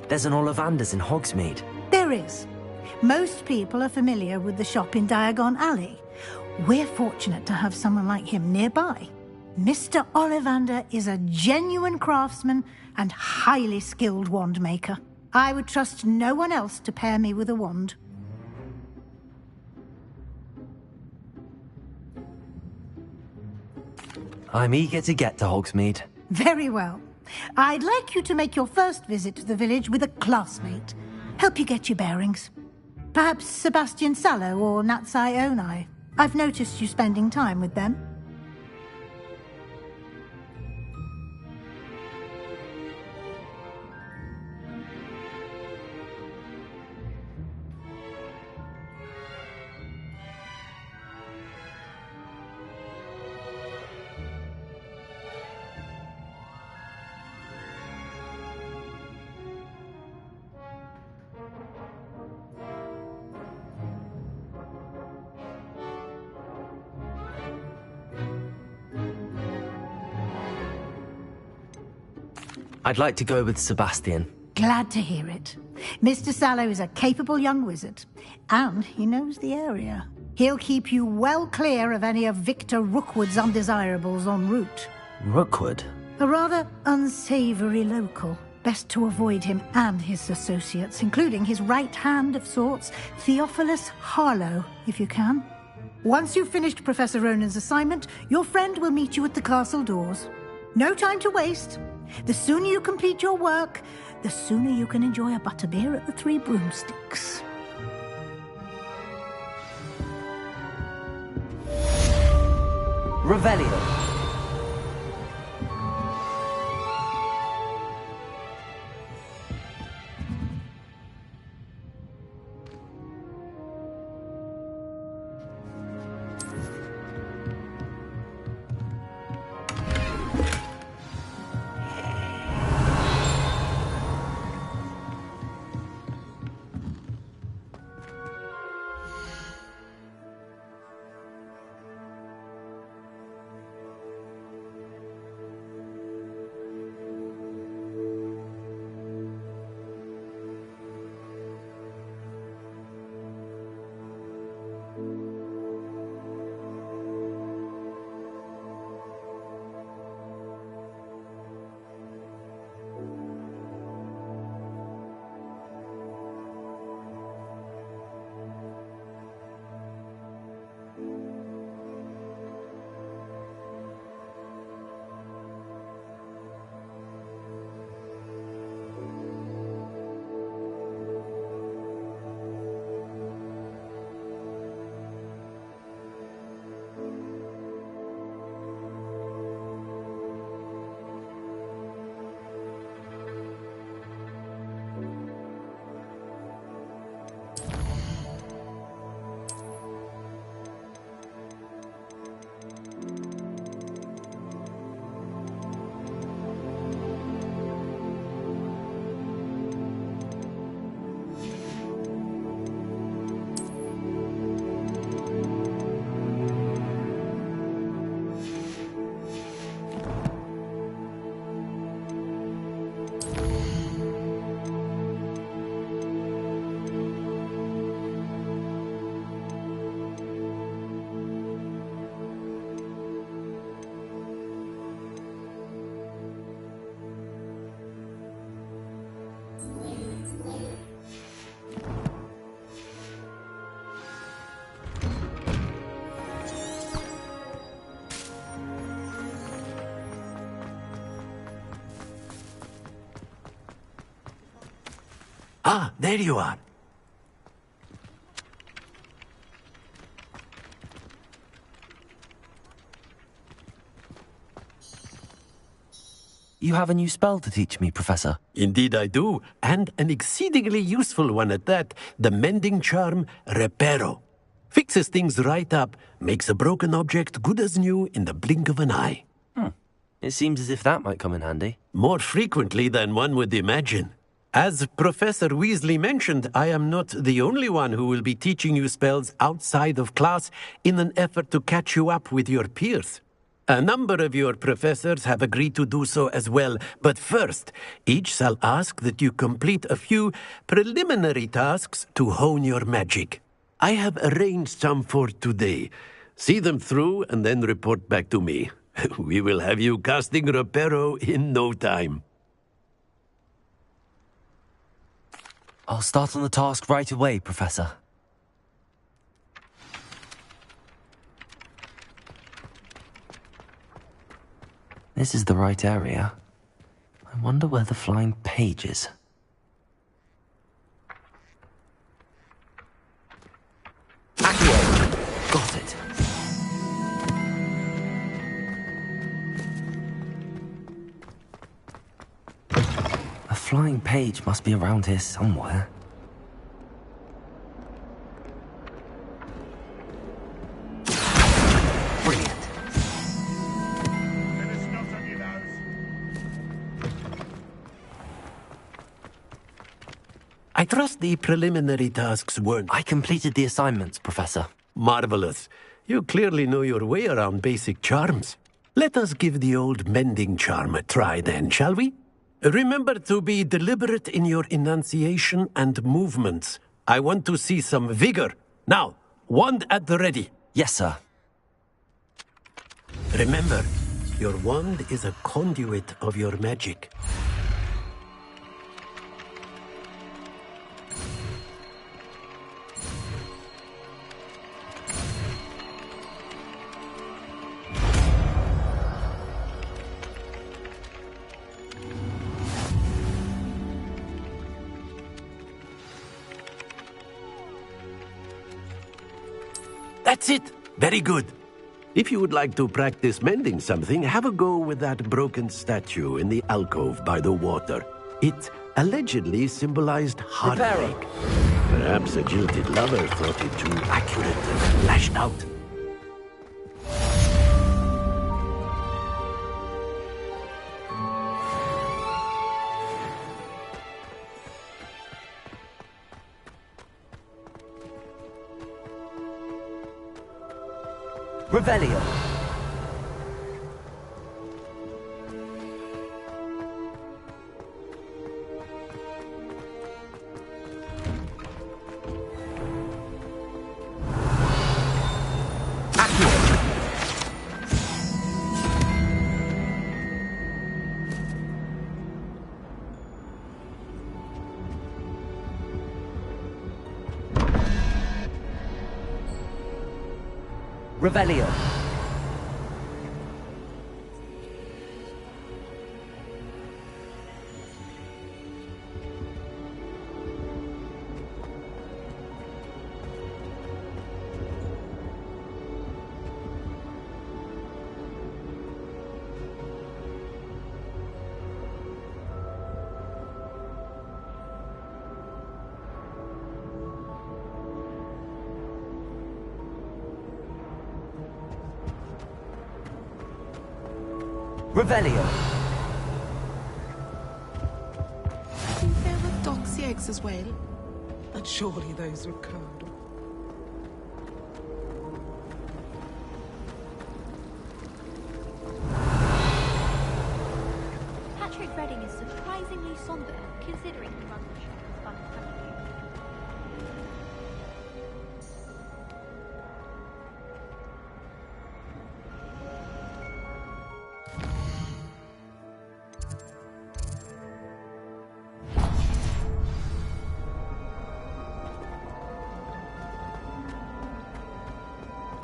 There's an Ollivanders in Hogsmeade. There is. Most people are familiar with the shop in Diagon Alley. We're fortunate to have someone like him nearby. Mr. Ollivander is a genuine craftsman and highly skilled wand maker. I would trust no one else to pair me with a wand. I'm eager to get to Hogsmeade. Very well. I'd like you to make your first visit to the village with a classmate. Help you get your bearings. Perhaps Sebastian Sallow or Natsai Onai. I've noticed you spending time with them. I'd like to go with Sebastian. Glad to hear it. Mr. Sallow is a capable young wizard, and he knows the area. He'll keep you well clear of any of Victor Rookwood's undesirables en route. Rookwood? A rather unsavory local. Best to avoid him and his associates, including his right hand of sorts, Theophilus Harlow, if you can. Once you've finished Professor Ronan's assignment, your friend will meet you at the castle doors. No time to waste. The sooner you complete your work, the sooner you can enjoy a butterbeer at the Three Broomsticks. Revelio. Ah, there you are. You have a new spell to teach me, Professor. Indeed I do, and an exceedingly useful one at that. The mending charm, Reparo. Fixes things right up, makes a broken object good as new in the blink of an eye. It seems as if that might come in handy. More frequently than one would imagine. As Professor Weasley mentioned, I am not the only one who will be teaching you spells outside of class in an effort to catch you up with your peers. A number of your professors have agreed to do so as well, but first, each shall ask that you complete a few preliminary tasks to hone your magic. I have arranged some for today. See them through and then report back to me. We will have you casting Reparo in no time. I'll start on the task right away, Professor. This is the right area. I wonder where the flying page is. Accio! Got it. A flying page must be around here somewhere. I trust the preliminary tasks weren't... I completed the assignments, Professor. Marvelous. You clearly know your way around basic charms. Let us give the old mending charm a try then, shall we? Remember to be deliberate in your enunciation and movements. I want to see some vigor. Now, wand at the ready. Yes, sir. Remember, your wand is a conduit of your magic. That's it! Very good. If you would like to practice mending something, have a go with that broken statue in the alcove by the water. It allegedly symbolized heartbreak. Perhaps a jilted lover thought it too accurate and lashed out. Revelio. Revelio. Revelio. I think there were doxy eggs as well. But surely those were curdled. Patrick Redding is surprisingly somber, considering he runs the show as fun as Patrick.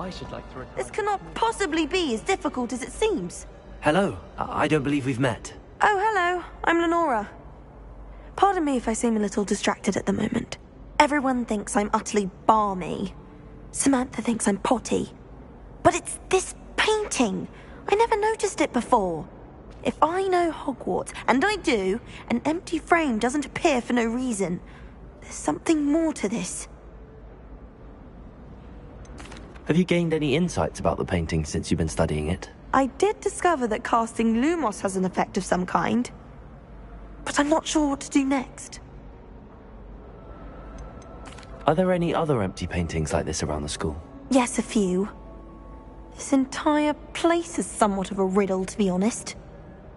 I should like to retire. This cannot possibly be as difficult as it seems. Hello. I don't believe we've met. Oh, hello. I'm Lenora. Pardon me if I seem a little distracted at the moment. Everyone thinks I'm utterly balmy. Samantha thinks I'm potty. But it's this painting. I never noticed it before. If I know Hogwarts, and I do, an empty frame doesn't appear for no reason. There's something more to this. Have you gained any insights about the painting since you've been studying it? I did discover that casting Lumos has an effect of some kind. But I'm not sure what to do next. Are there any other empty paintings like this around the school? Yes, a few. This entire place is somewhat of a riddle, to be honest.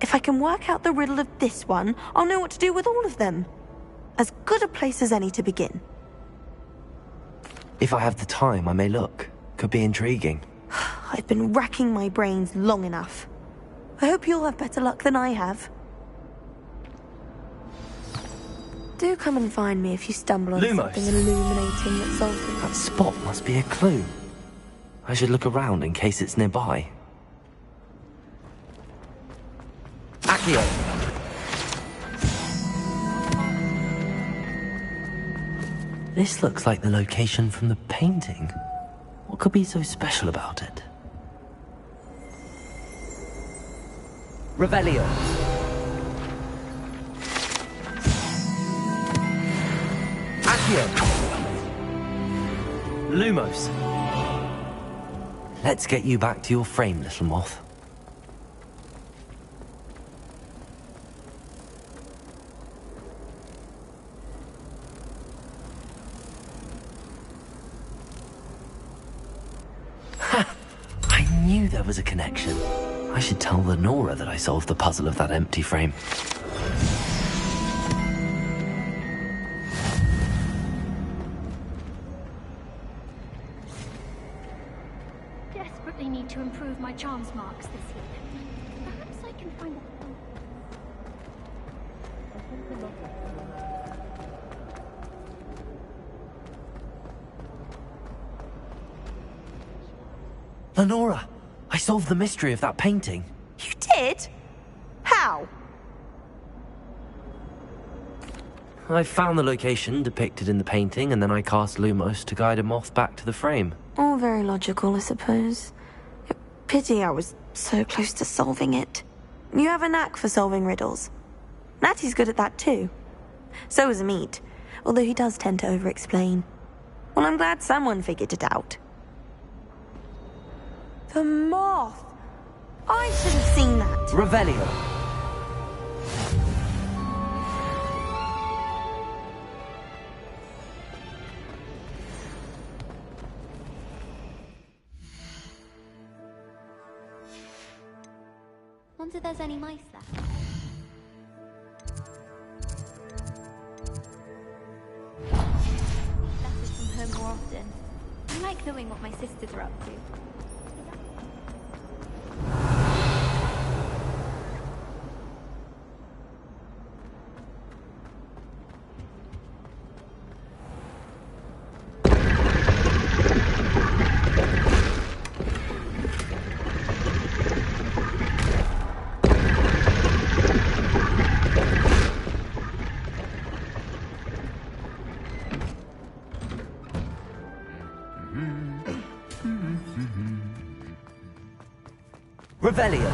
If I can work out the riddle of this one, I'll know what to do with all of them. As good a place as any to begin. If I have the time, I may look. Could be intriguing. I've been racking my brains long enough. I hope you'll have better luck than I have. Do come and find me if you stumble on Lumos. something illuminating that solves the That spot must be a clue. I should look around in case it's nearby. Accio! This looks like the location from the painting. What could be so special about it? Revelio. Accio. Lumos. Let's get you back to your frame, little moth. I knew there was a connection. I should tell Lenora that I solved the puzzle of that empty frame. Desperately need to improve my charms marks this year. Perhaps I can find a... Lenora, I solved the mystery of that painting. You did? How? I found the location depicted in the painting, and then I cast Lumos to guide a moth back to the frame. All very logical, I suppose. Pity I was so close to solving it. You have a knack for solving riddles. Natty's good at that too. So is Amit, although he does tend to over-explain. Well, I'm glad someone figured it out. The moth! I should have seen that. Revelio. Wonder if there's any mice left. Letters from home more often. I like knowing what my sisters are up to. Revelio.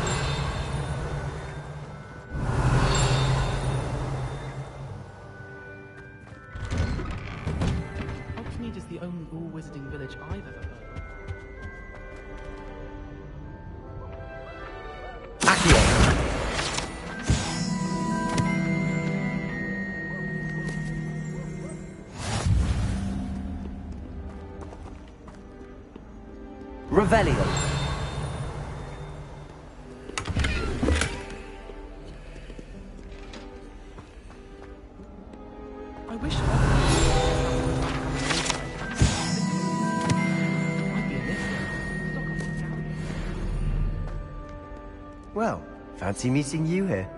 Hogsmeade is the only all-wizarding village I've ever heard of. Accio. Revelio. I wish Well, fancy meeting you here.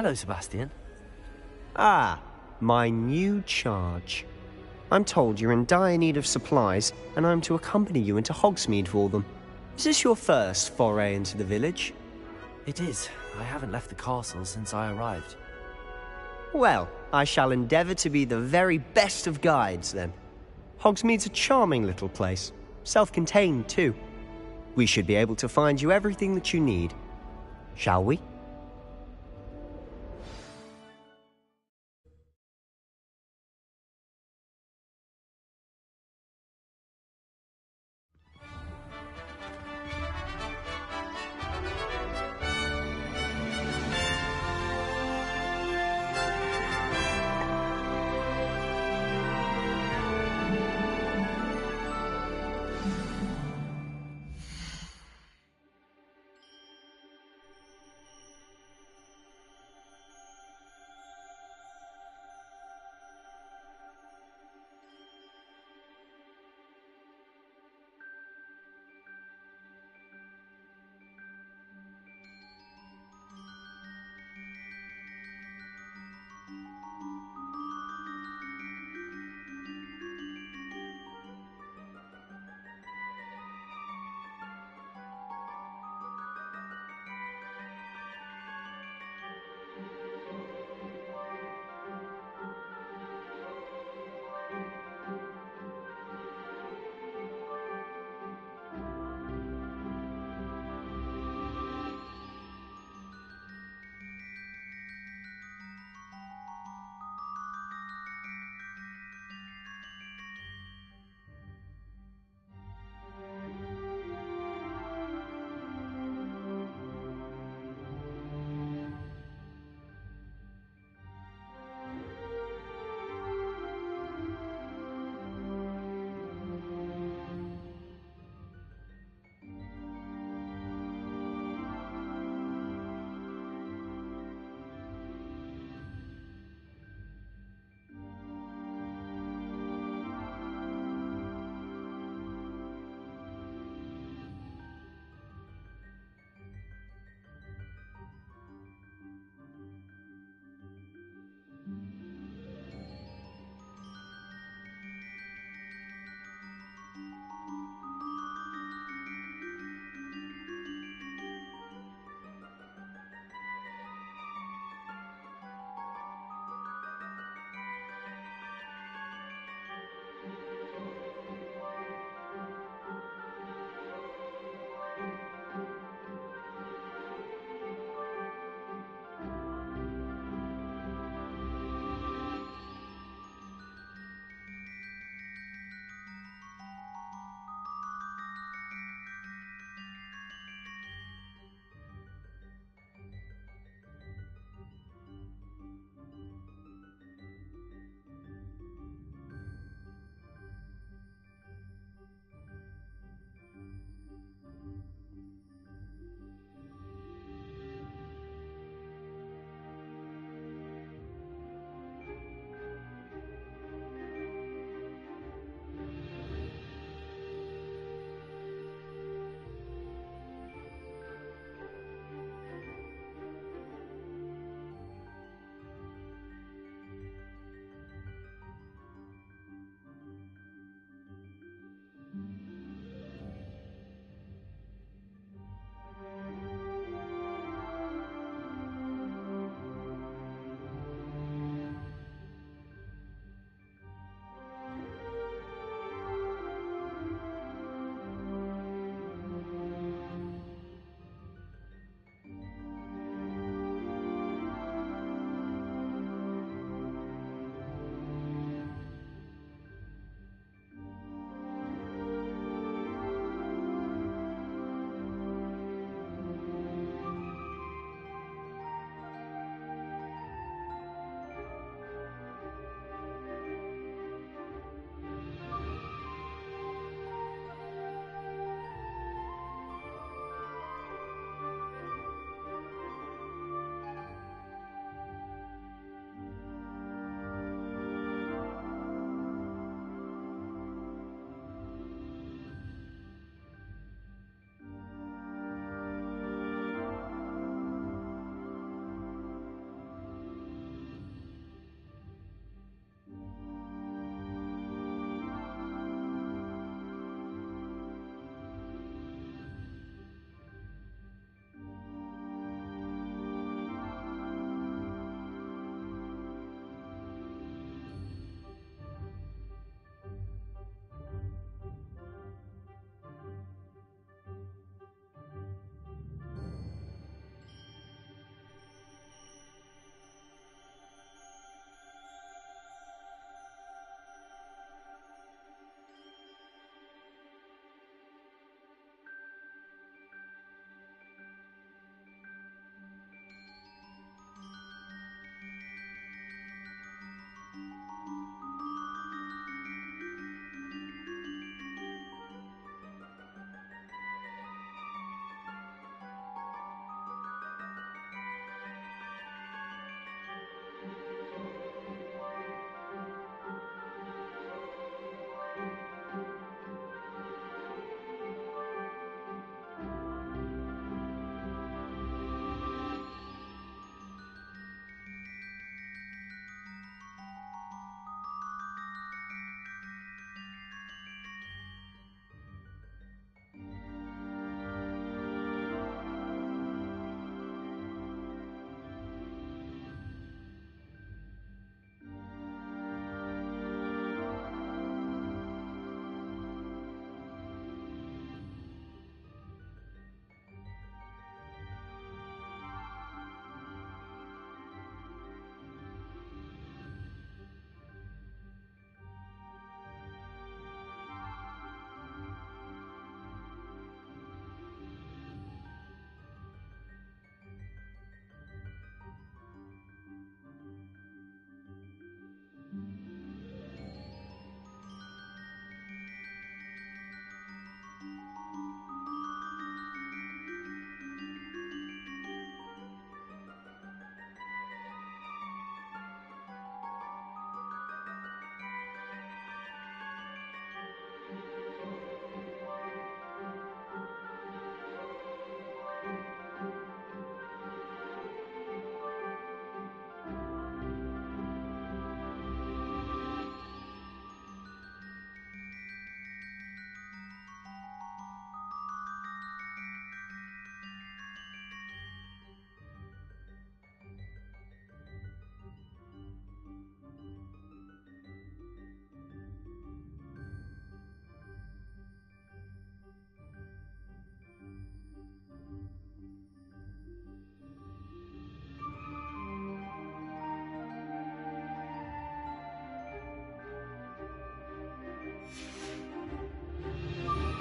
Hello, Sebastian. Ah, my new charge. I'm told you're in dire need of supplies, and I'm to accompany you into Hogsmeade for them. Is this your first foray into the village? It is. I haven't left the castle since I arrived. Well, I shall endeavour to be the very best of guides, then. Hogsmeade's a charming little place. Self-contained, too. We should be able to find you everything that you need. Shall we?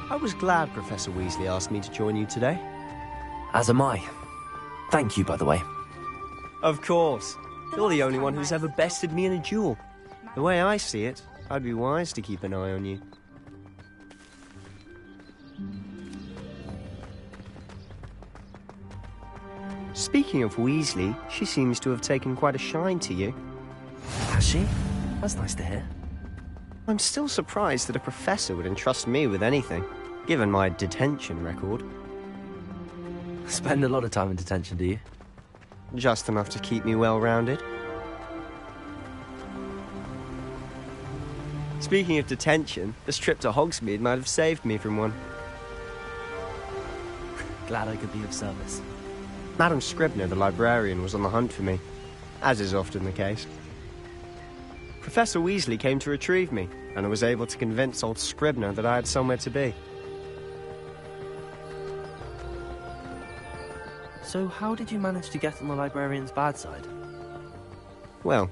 I was glad Professor Weasley asked me to join you today. As am I. Thank you, by the way. Of course. You're the only one who's ever bested me in a duel. The way I see it, I'd be wise to keep an eye on you. Speaking of Weasley, she seems to have taken quite a shine to you. Has she? That's nice to hear. I'm still surprised that a professor would entrust me with anything, given my detention record. Spend a lot of time in detention, do you? Just enough to keep me well-rounded. Speaking of detention, this trip to Hogsmeade might have saved me from one. Glad I could be of service. Madam Scribner, the librarian, was on the hunt for me, as is often the case. Professor Weasley came to retrieve me, and I was able to convince old Scribner that I had somewhere to be. So how did you manage to get on the librarian's bad side? Well,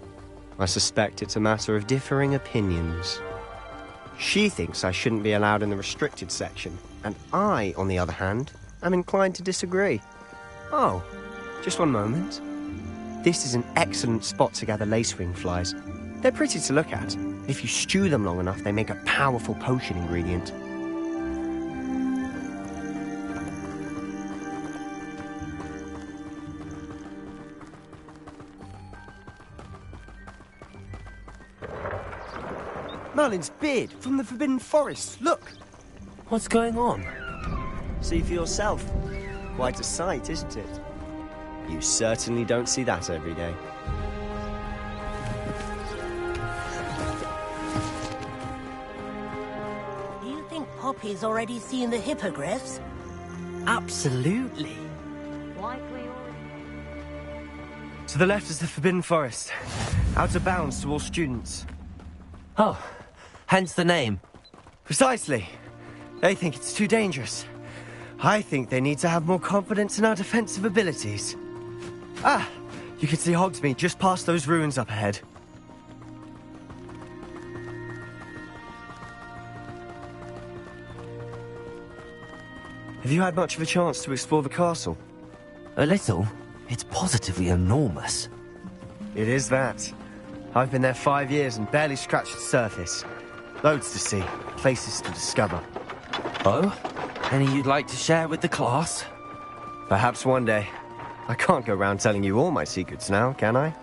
I suspect it's a matter of differing opinions. She thinks I shouldn't be allowed in the restricted section, and I, on the other hand, am inclined to disagree. Oh, just one moment. This is an excellent spot to gather lacewing flies. They're pretty to look at. If you stew them long enough, they make a powerful potion ingredient. Merlin's beard from the Forbidden Forest. Look! What's going on? See for yourself. Quite a sight, isn't it? You certainly don't see that every day. Do you think Poppy's already seen the hippogriffs? Absolutely. To the left is the Forbidden Forest. Out of bounds to all students. Oh, hence the name. Precisely. They think it's too dangerous. I think they need to have more confidence in our defensive abilities. Ah, you can see Hogsmeade just past those ruins up ahead. Have you had much of a chance to explore the castle? A little. It's positively enormous. It is that. I've been there 5 years and barely scratched the surface. Loads to see, places to discover. Oh? Any you'd like to share with the class? Perhaps one day. I can't go around telling you all my secrets now, can I?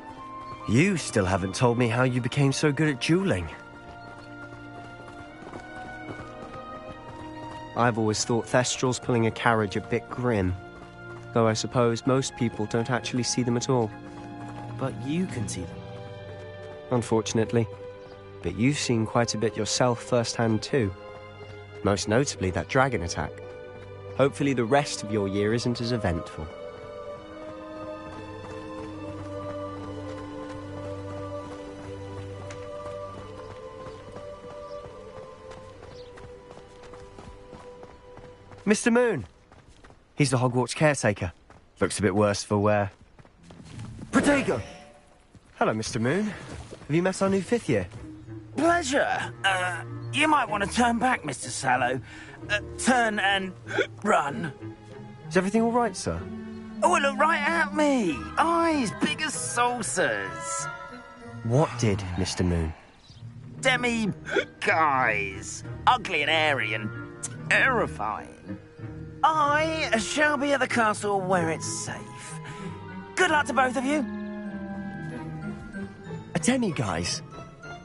You still haven't told me how you became so good at dueling. I've always thought Thestrals pulling a carriage a bit grim. Though I suppose most people don't actually see them at all. But you can see them. Unfortunately. But you've seen quite a bit yourself firsthand too. Most notably that dragon attack. Hopefully the rest of your year isn't as eventful. Mr. Moon! He's the Hogwarts caretaker. Looks a bit worse for wear. Protego! Hello, Mr. Moon. Have you met our new 5th year? Pleasure. You might want to turn back, Mr. Sallow. Turn and run. Is everything all right, sir? Oh, look right at me. Eyes big as saucers. What did, Mr. Moon? Guys. Ugly and airy and terrifying. I shall be at the castle where it's safe. Good luck to both of you. A demi-guise?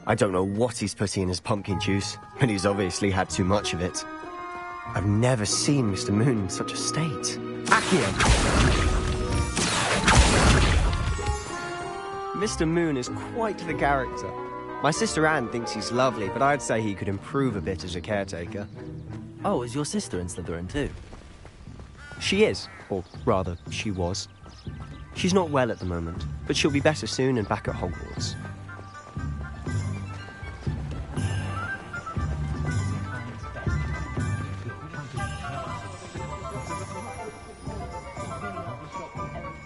I don't know what he's putting in his pumpkin juice, but he's obviously had too much of it. I've never seen Mr. Moon in such a state. Accio! Mr. Moon is quite the character. My sister Anne thinks he's lovely, but I'd say he could improve a bit as a caretaker. Oh, is your sister in Slytherin too? She is, or rather, she was. She's not well at the moment, but she'll be better soon and back at Hogwarts.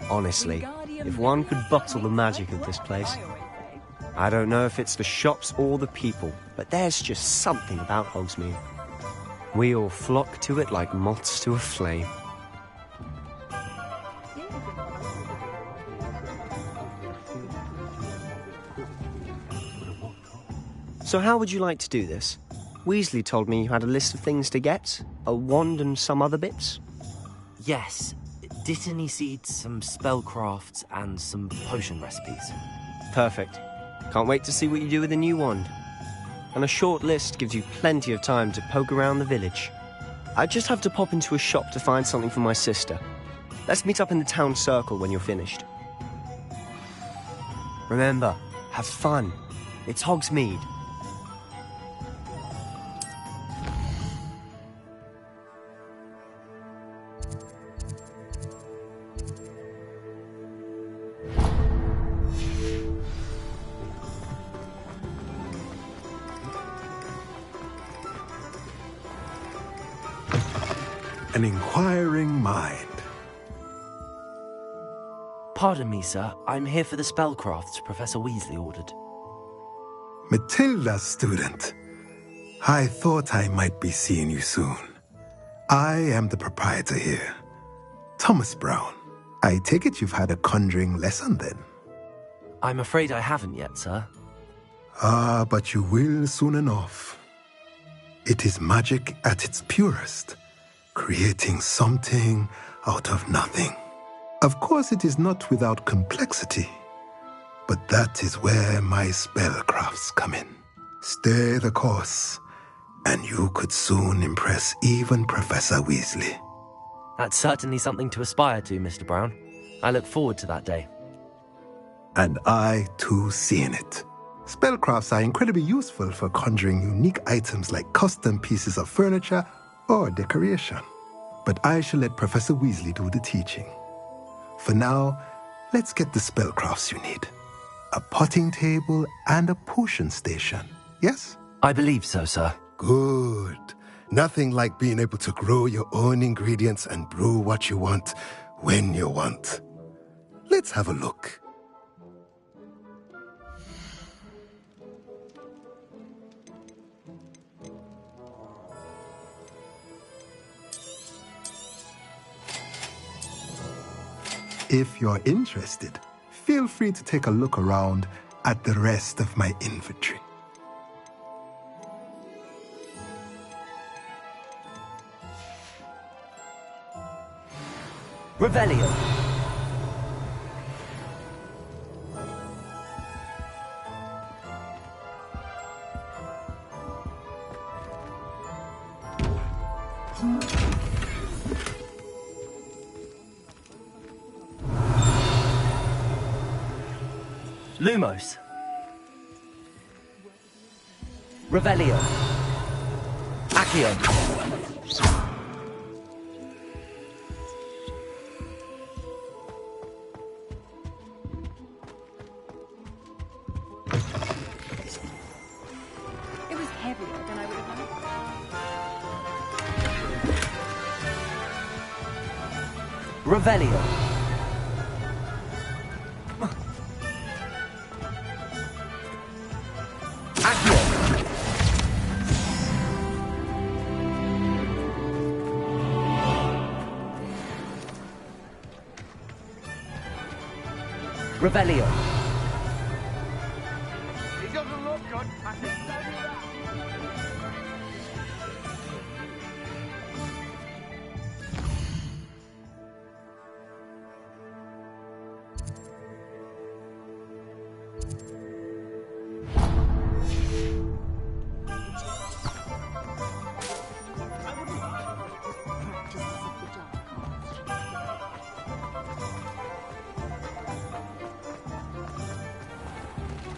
Honestly, if one could bottle the magic of this place. I don't know if it's the shops or the people, but there's just something about Hogsmeade. We all flock to it like moths to a flame. So how would you like to do this? Weasley told me you had a list of things to get, a wand and some other bits. Yes. Dittany seeds, some spellcrafts, and some potion recipes. Perfect. Can't wait to see what you do with the new wand. And a short list gives you plenty of time to poke around the village. I just have to pop into a shop to find something for my sister. Let's meet up in the town circle when you're finished. Remember, have fun. It's Hogsmeade. An inquiring mind. Pardon me, sir. I'm here for the spellcrafts Professor Weasley ordered. Matilda, student. I thought I might be seeing you soon. I am the proprietor here, Thomas Brown. I take it you've had a conjuring lesson then? I'm afraid I haven't yet, sir. Ah, but you will soon enough. It is magic at its purest, creating something out of nothing. Of course, it is not without complexity, but that is where my spellcrafts come in. Stay the course, and you could soon impress even Professor Weasley. That's certainly something to aspire to, Mr. Brown. I look forward to that day. And I, too, seeing it. Spellcrafts are incredibly useful for conjuring unique items like custom pieces of furniture or decoration. But I shall let Professor Weasley do the teaching. For now, let's get the spellcrafts you need. A potting table and a potion station, yes? I believe so, sir. Good. Nothing like being able to grow your own ingredients and brew what you want when you want. Let's have a look. If you're interested, feel free to take a look around at the rest of my inventory. Revelio. Lumos. Revelio. Accio. It was heavier than I would have liked. Revelio. Revelio. He doesn't look good. I can tell you that.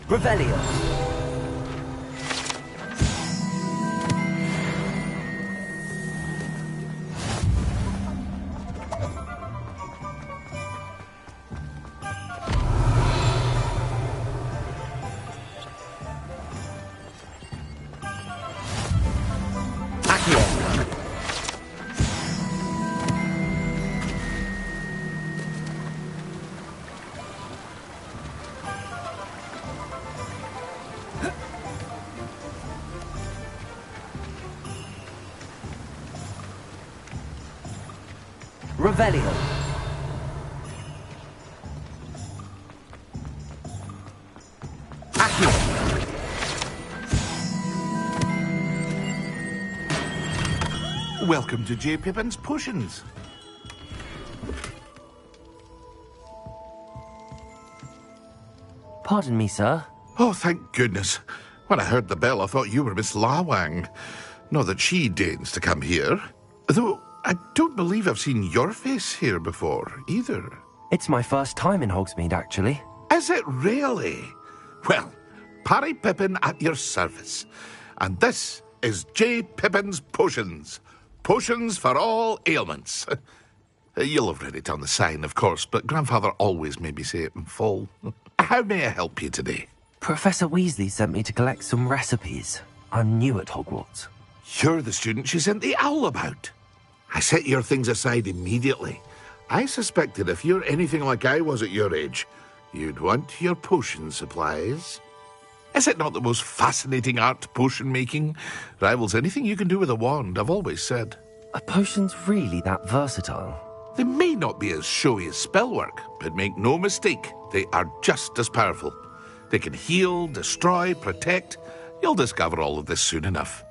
Revelio. Revelio. Welcome to J. Pippin's Potions. Pardon me, sir. Oh, thank goodness. When I heard the bell, I thought you were Miss Lawang. Not that she deigns to come here. Though I don't believe I've seen your face here before, either. It's my first time in Hogsmeade, actually. Is it really? Well, Parry Pippin at your service. And this is J. Pippin's Potions. Potions for all ailments. You'll have read it on the sign, of course, but Grandfather always made me say it in full. How may I help you today? Professor Weasley sent me to collect some recipes. I'm new at Hogwarts. You're the student she sent the owl about. I set your things aside immediately. I suspected if you're anything like I was at your age, you'd want your potion supplies. Is it not the most fascinating art, potion making? Rivals anything you can do with a wand, I've always said. Are potions really that versatile? They may not be as showy as spellwork, but make no mistake, they are just as powerful. They can heal, destroy, protect. You'll discover all of this soon enough.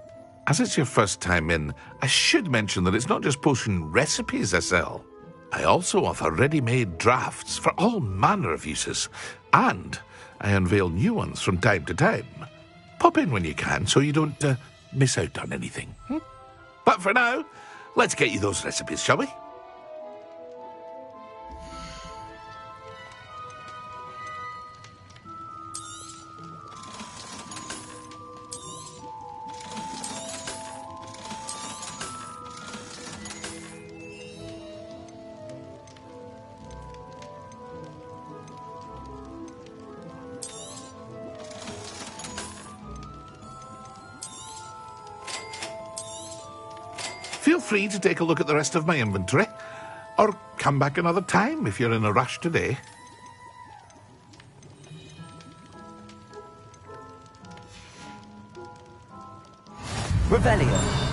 As it's your first time in, I should mention that it's not just potion recipes I sell. I also offer ready-made drafts for all manner of uses, and I unveil new ones from time to time. Pop in when you can so you don't miss out on anything. But for now, let's get you those recipes, shall we? Feel free to take a look at the rest of my inventory, or come back another time if you're in a rush today. Revelio.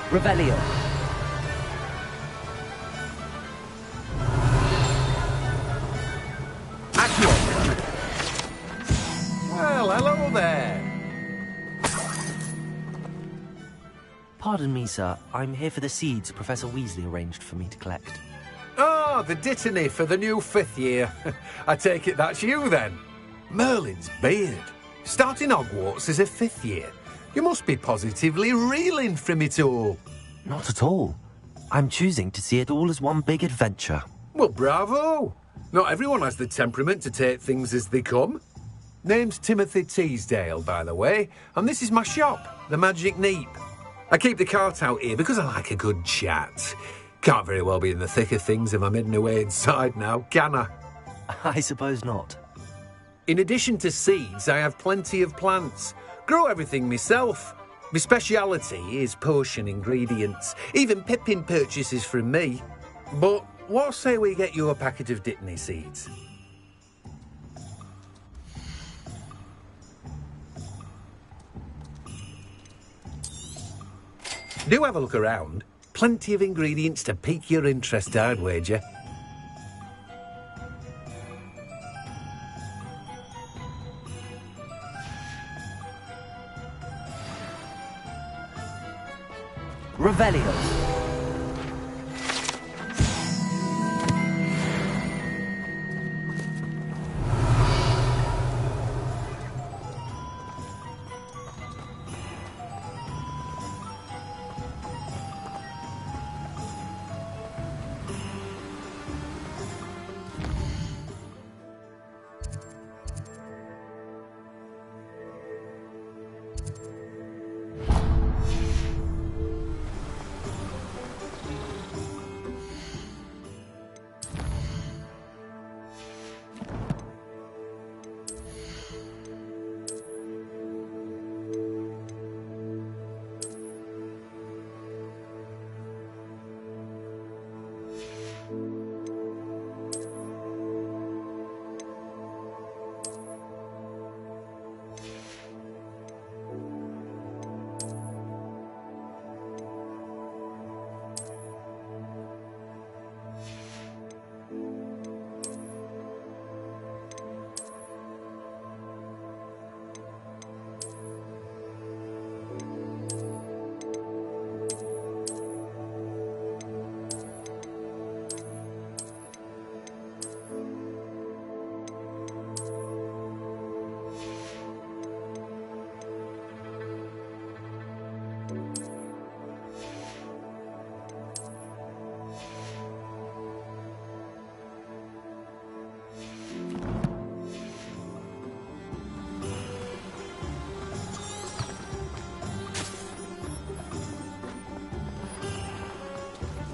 Revelio. Well, hello there. Pardon me, sir. I'm here for the seeds Professor Weasley arranged for me to collect. Oh, the dittany for the new 5th year. I take it that's you, then. Merlin's beard. Starting Hogwarts as a 5th year. You must be positively reeling from it all. Not at all. I'm choosing to see it all as one big adventure. Well, bravo. Not everyone has the temperament to take things as they come. Name's Timothy Teasdale, by the way, and this is my shop, the Magic Neep. I keep the cart out here because I like a good chat. Can't very well be in the thick of things if I'm hidden away inside now, can I? I suppose not. In addition to seeds, I have plenty of plants. Grow everything myself. My speciality is potion ingredients. Even Pippin purchases from me. But what say we get you a packet of Dittany seeds? Do have a look around. Plenty of ingredients to pique your interest, I'd wager. Revelio.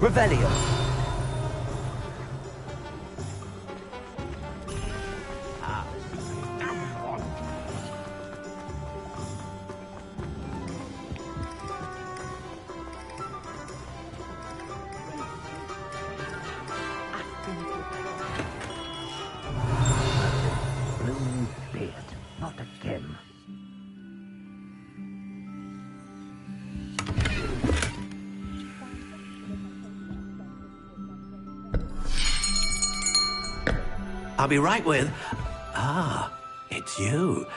Revelio. Not again. I'll be right with... Ah, it's you.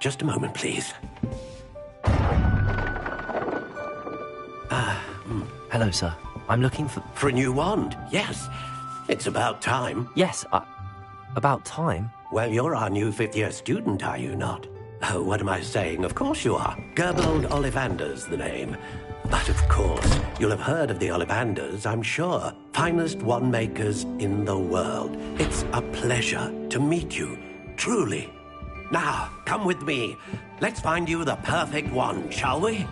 Just a moment, please. Hello, sir. I'm looking for... For a new wand, yes. It's about time. Yes, about time? Well, you're our new fifth-year student, are you not? Oh, what am I saying? Of course you are. Gerbold Ollivander's the name. But of course, you'll have heard of the Ollivanders, I'm sure. Finest wand makers in the world. It's a pleasure to meet you, truly. Now, come with me. Let's find you the perfect wand, shall we?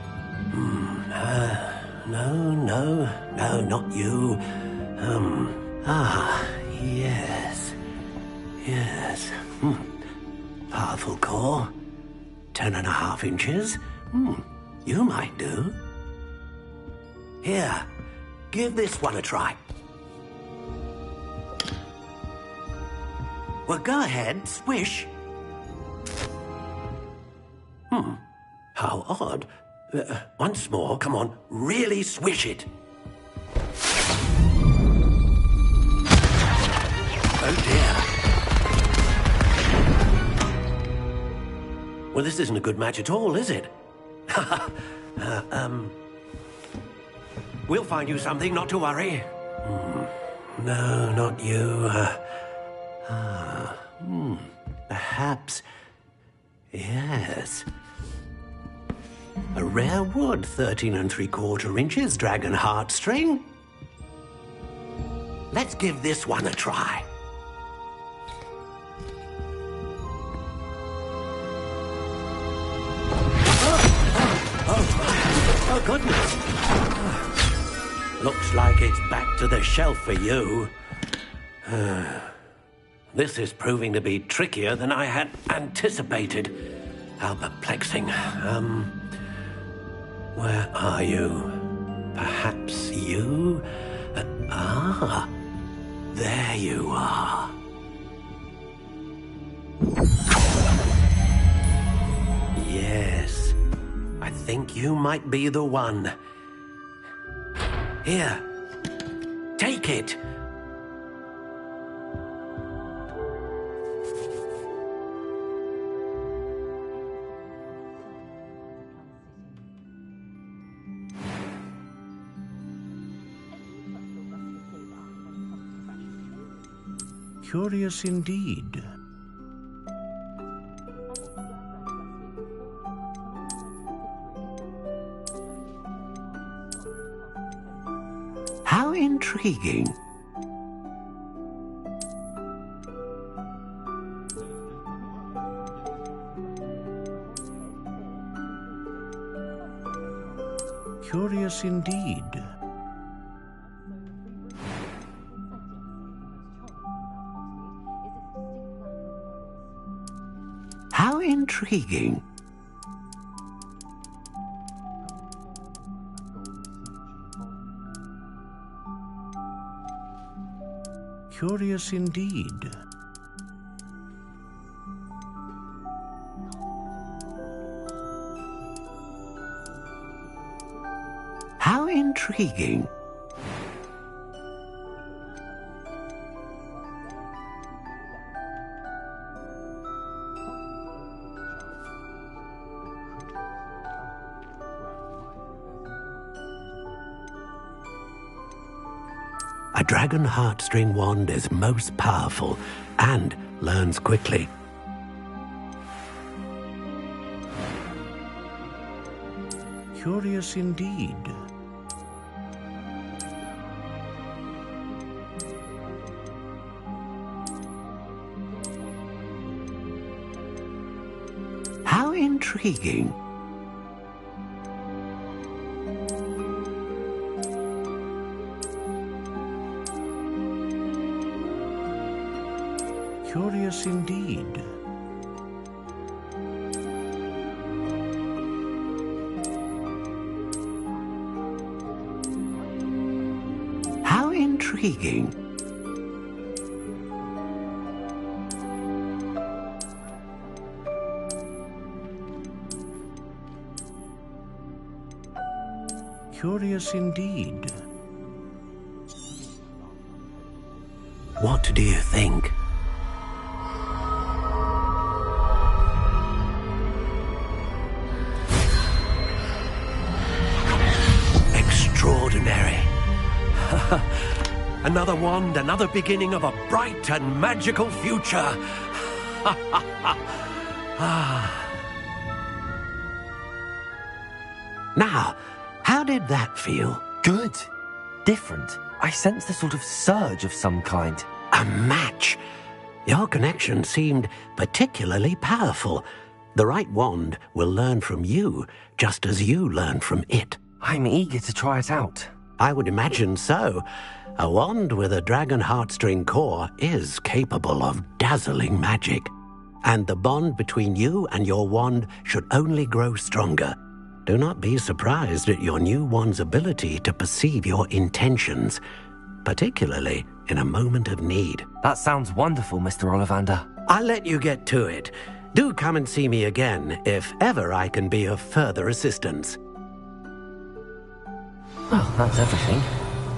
No, not you. Yes. Powerful core. 10.5 inches. You might do. Here, give this one a try. Well, go ahead, swish. How odd. Once more, come on, really swish it. Oh dear. Well, this isn't a good match at all, is it? We'll find you something, not to worry. No, not you. Perhaps... Yes. A rare wood, 13 3/4 inches, dragon heartstring. Let's give this one a try. Oh, goodness. Looks like it's back to the shelf for you. This is proving to be trickier than I had anticipated. How perplexing. Where are you? Perhaps you? There you are. Yes. I think you might be the one. Here. Take it. Curious indeed. How intriguing. Curious indeed. How intriguing. Curious indeed. How intriguing. A dragon heartstring wand is most powerful and learns quickly. Curious indeed. How intriguing. Curious indeed. How intriguing. Curious indeed. What do you think? Extraordinary. Another wand, another beginning of a bright and magical future. Now, how did that feel? Good. Different. I sensed a sort of surge of some kind. A match. Your connection seemed particularly powerful. The right wand will learn from you, just as you learn from it. I'm eager to try it out. I would imagine so. A wand with a dragon heartstring core is capable of dazzling magic. And the bond between you and your wand should only grow stronger. Do not be surprised at your new wand's ability to perceive your intentions, particularly in a moment of need. That sounds wonderful, Mr. Ollivander. I'll let you get to it. Do come and see me again if ever I can be of further assistance. Well, that's everything.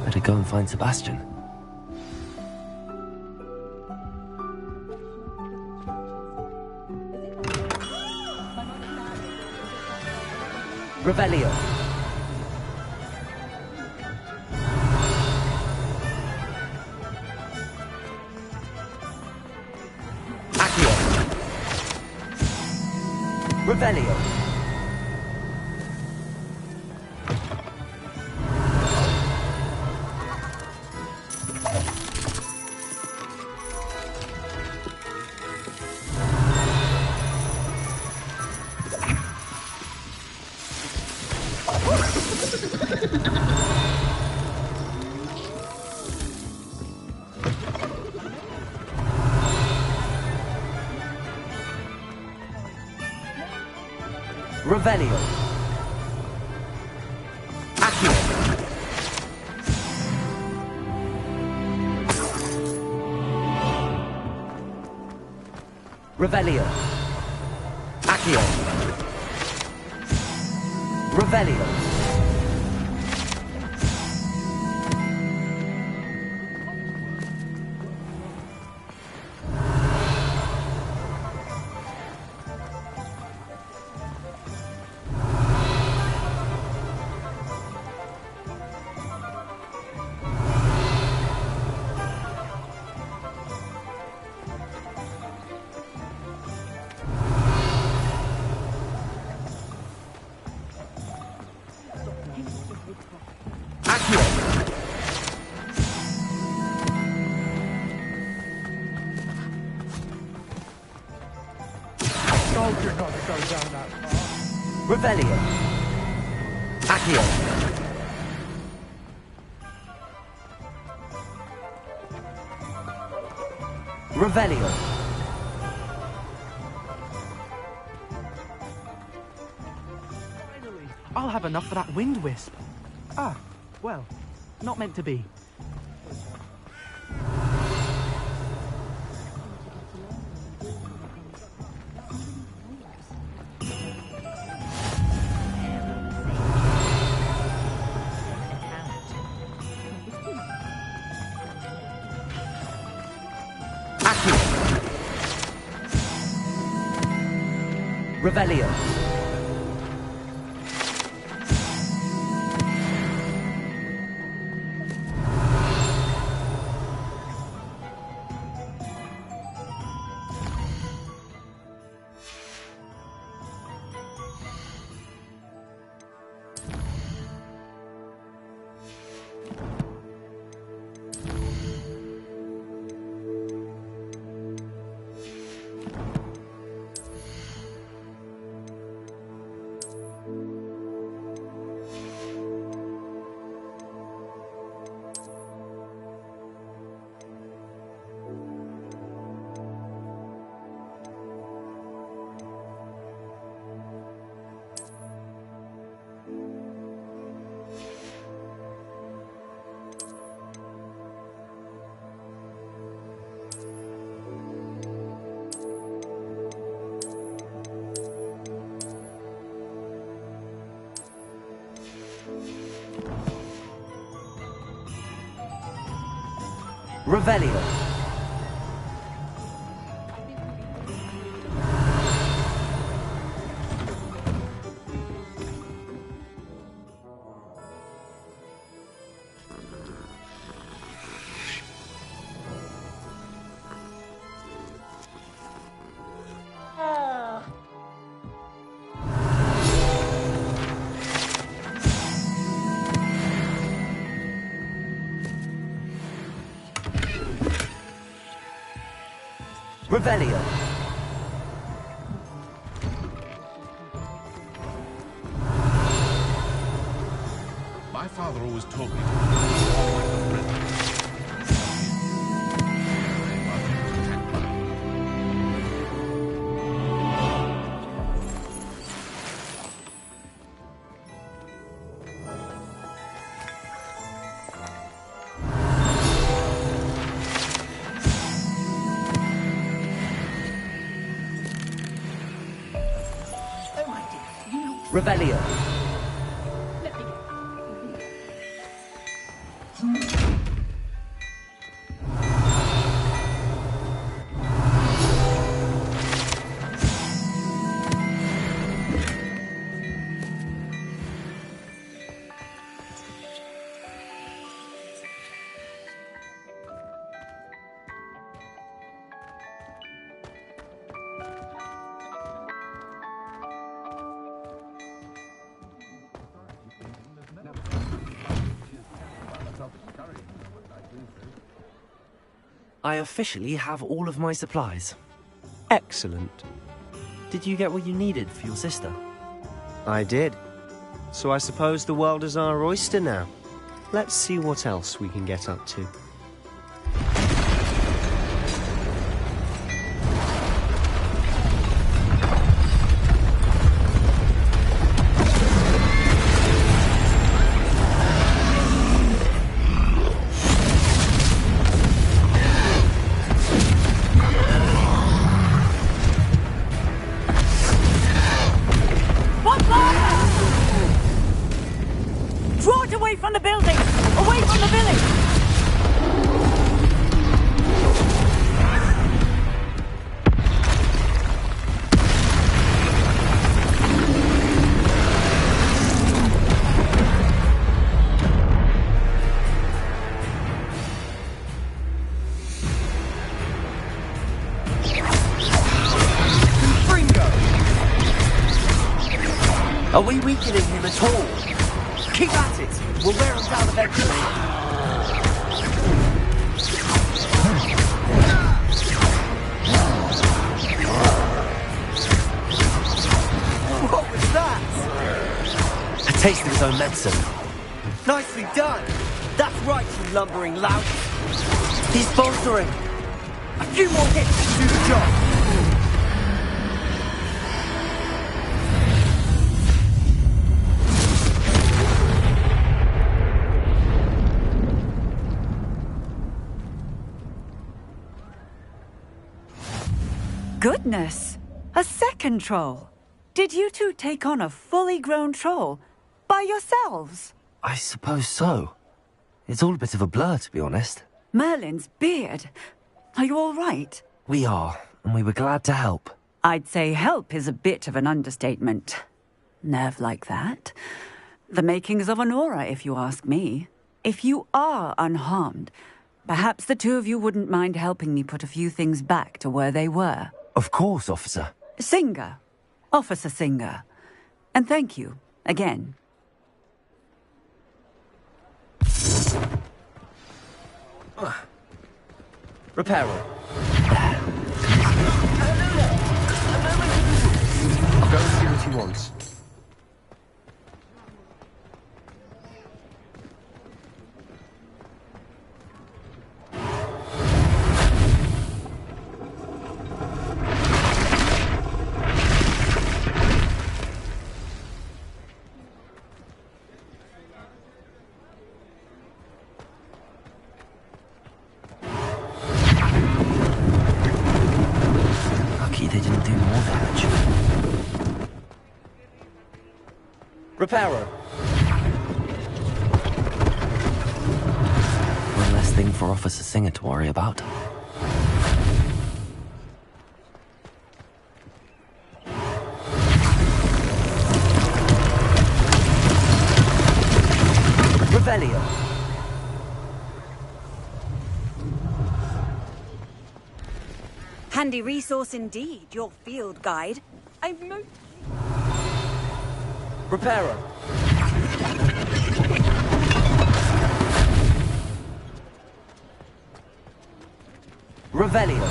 Better go and find Sebastian. Revelio. Accio. Revelio. Revelio. Accio. Revelio. Accio. Revelio. Told you not to go down that path. Revelio. Accio. Revelio. Finally, I'll have enough for that wind wisp. Ah, well, not meant to be. Revelio. Revelio. Revelio. My father always told me to Revelio. I officially have all of my supplies. Excellent. Did you get what you needed for your sister? I did. So I suppose the world is our oyster now. Let's see what else we can get up to. Are we weakening him at all? Keep at it! We'll wear him down eventually. What was that? A taste of his own medicine. Nicely done! That's right, you lumbering lout! He's faltering! A few more hits to do the job! Goodness! A second troll! Did you two take on a fully grown troll? By yourselves? I suppose so. It's all a bit of a blur, to be honest. Merlin's beard. Are you all right? We are, and we were glad to help. I'd say help is a bit of an understatement. Nerve like that. The makings of an aura, if you ask me. If you are unharmed, perhaps the two of you wouldn't mind helping me put a few things back to where they were. Of course, officer. Singer. Officer Singer. And thank you, again. Reparo. I'll go and see what he wants. Reparo. One less thing for Officer Singer to worry about. Revelio. Handy resource indeed, your field guide. I've Reparo. Revelio.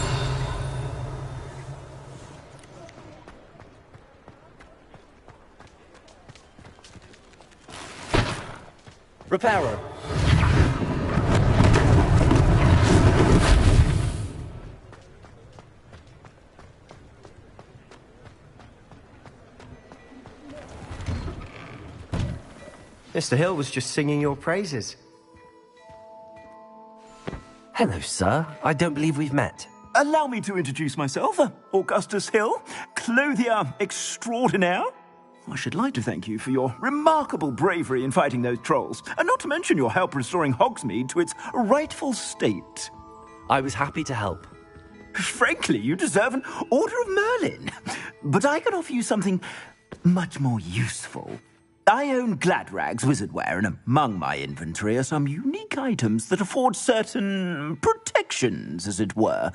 Reparo. Mr. Hill was just singing your praises. Hello, sir. I don't believe we've met. Allow me to introduce myself, Augustus Hill, clothier extraordinaire. I should like to thank you for your remarkable bravery in fighting those trolls, and not to mention your help restoring Hogsmeade to its rightful state. I was happy to help. Frankly, you deserve an Order of Merlin. But I can offer you something much more useful. I own Gladrags wizardware, and among my inventory are some unique items that afford certain protections, as it were.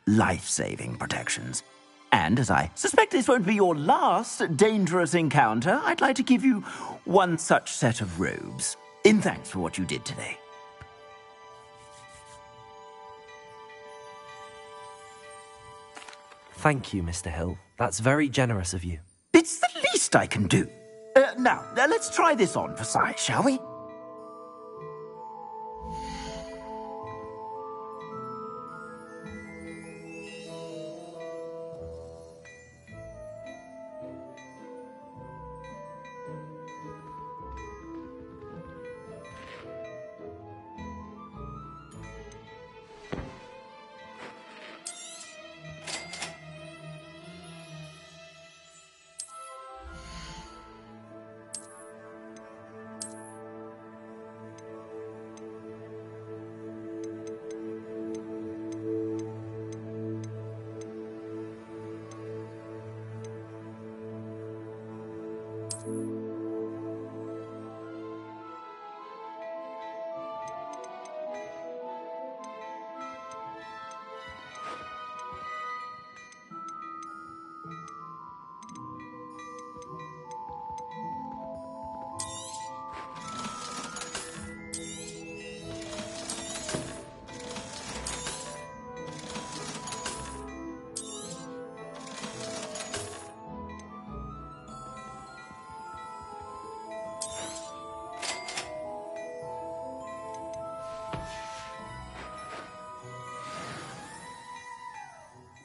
Life-saving protections. And as I suspect this won't be your last dangerous encounter, I'd like to give you one such set of robes, in thanks for what you did today. Thank you, Mr. Hill. That's very generous of you. It's the least I can do. Now, let's try this on for size, shall we?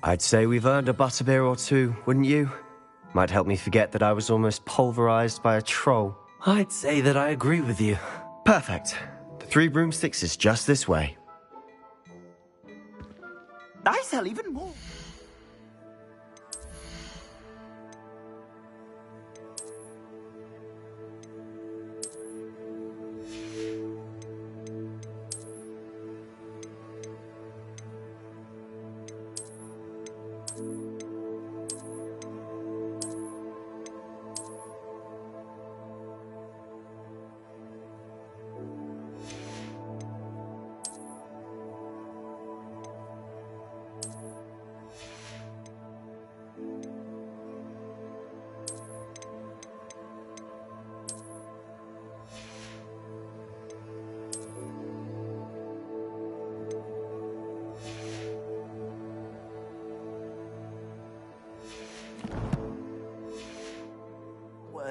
I'd say we've earned a butterbeer or two, wouldn't you? Might help me forget that I was almost pulverized by a troll. I'd say that I agree with you. Perfect. The 3 broomsticks is just this way. I sell even more.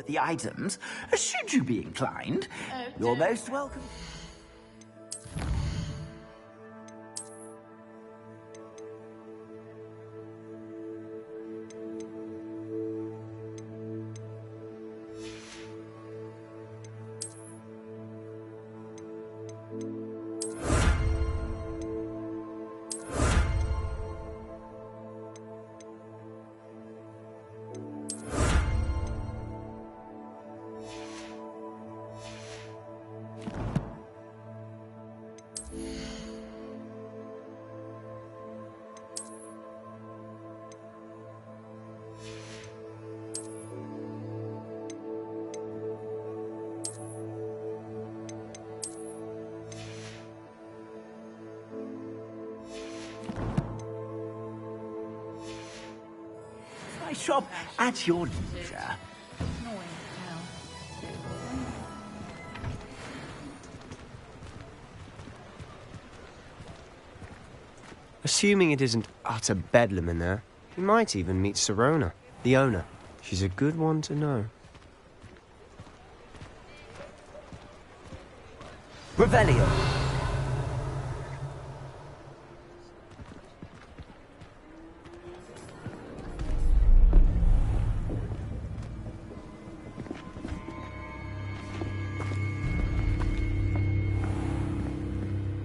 The items, should you be inclined. You're most welcome. shop at your leisure. Assuming it isn't utter bedlam in there, you might even meet Sirona, the owner. She's a good one to know. Revelio.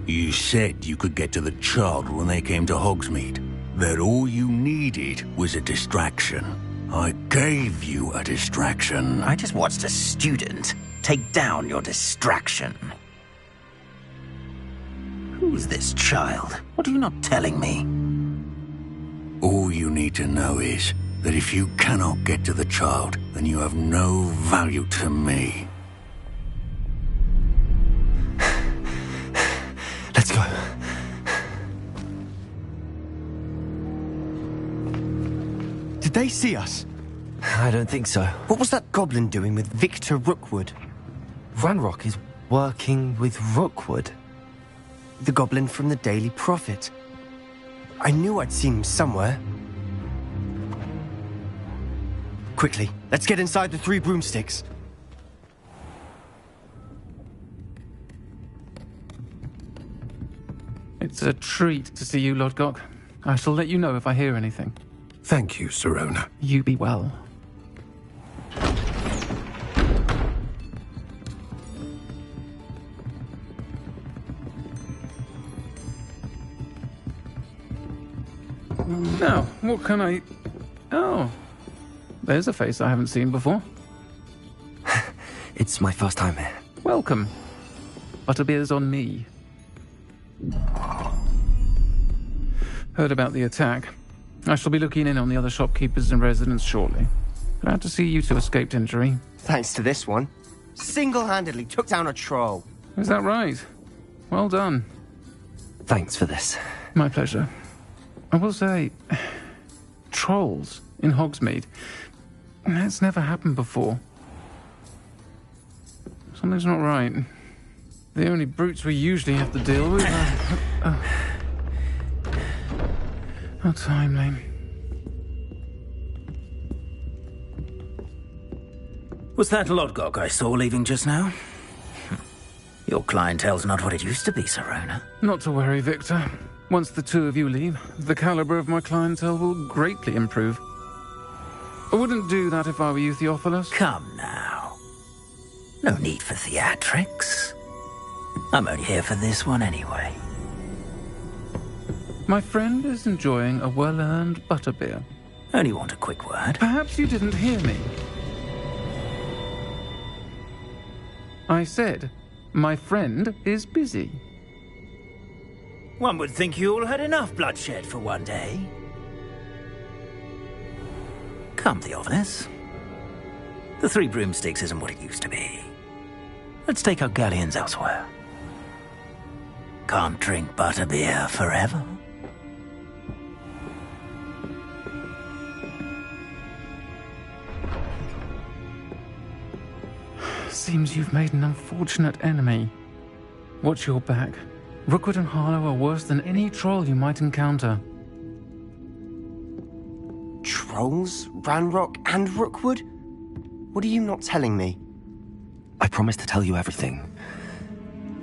You said you could get to the child when they came to Hogsmeade. That all you needed was a distraction. I gave you a distraction. I just watched a student take down your distraction. Who's this child? What are you not telling me? All you need to know is that if you cannot get to the child, then you have no value to me. Let's go. Did they see us? I don't think so. What was that goblin doing with Victor Rookwood? Ranrock is working with Rookwood. The goblin from the Daily Prophet. I knew I'd seen him somewhere. Quickly, let's get inside the Three Broomsticks. It's a treat to see you, Lodgok. I shall let you know if I hear anything. Thank you, Sirona. You be well. Now, what can I... Oh, there's a face I haven't seen before. It's my first time here. Welcome. Butterbeer's on me. Heard about the attack. I shall be looking in on the other shopkeepers and residents shortly. Glad to see you two escaped injury. Thanks to this one. Single-handedly took down a troll. Is that right? Well done. Thanks for this. My pleasure. I will say, trolls in Hogsmeade. That's never happened before. Something's not right. The only brutes we usually have to deal with are... How timely. Was that Lodgok I saw leaving just now? Your clientele's not what it used to be, Sirona. Not to worry, Victor. Once the two of you leave, the caliber of my clientele will greatly improve. I wouldn't do that if I were you, Theophilus. Come now. No need for theatrics. I'm only here for this one anyway. My friend is enjoying a well-earned butterbeer. Only want a quick word. Perhaps you didn't hear me. I said, my friend is busy. One would think you all had enough bloodshed for one day. Come, Theophilus. The Three Broomsticks isn't what it used to be. Let's take our galleons elsewhere. Can't drink butterbeer forever. Seems you've made an unfortunate enemy. Watch your back. Rookwood and Harlow are worse than any troll you might encounter. Trolls? Ranrock and Rookwood? What are you not telling me? I promised to tell you everything,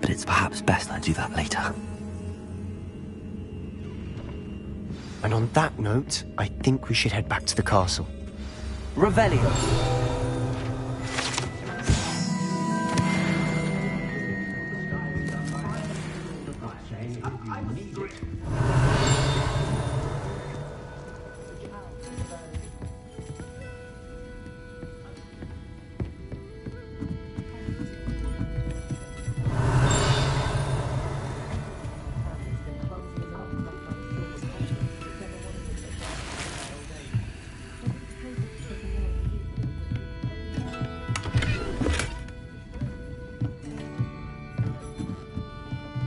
but it's perhaps best I do that later. And on that note, I think we should head back to the castle. Revelio.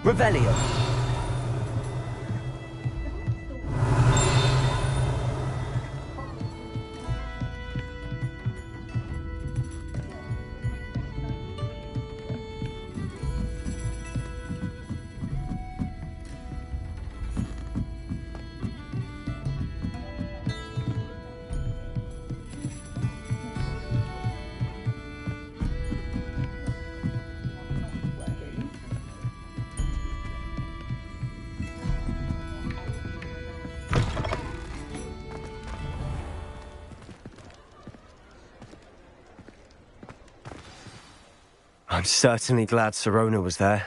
Revelio. I'm certainly glad Sirona was there.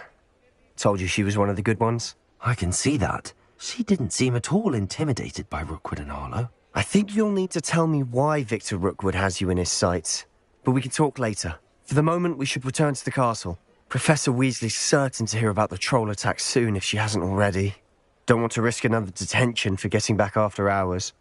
Told you she was one of the good ones. I can see that. She didn't seem at all intimidated by Rookwood and Arlo. I think you'll need to tell me why Victor Rookwood has you in his sights. But we can talk later. For the moment, we should return to the castle. Professor Weasley's certain to hear about the troll attack soon if she hasn't already. Don't want to risk another detention for getting back after hours.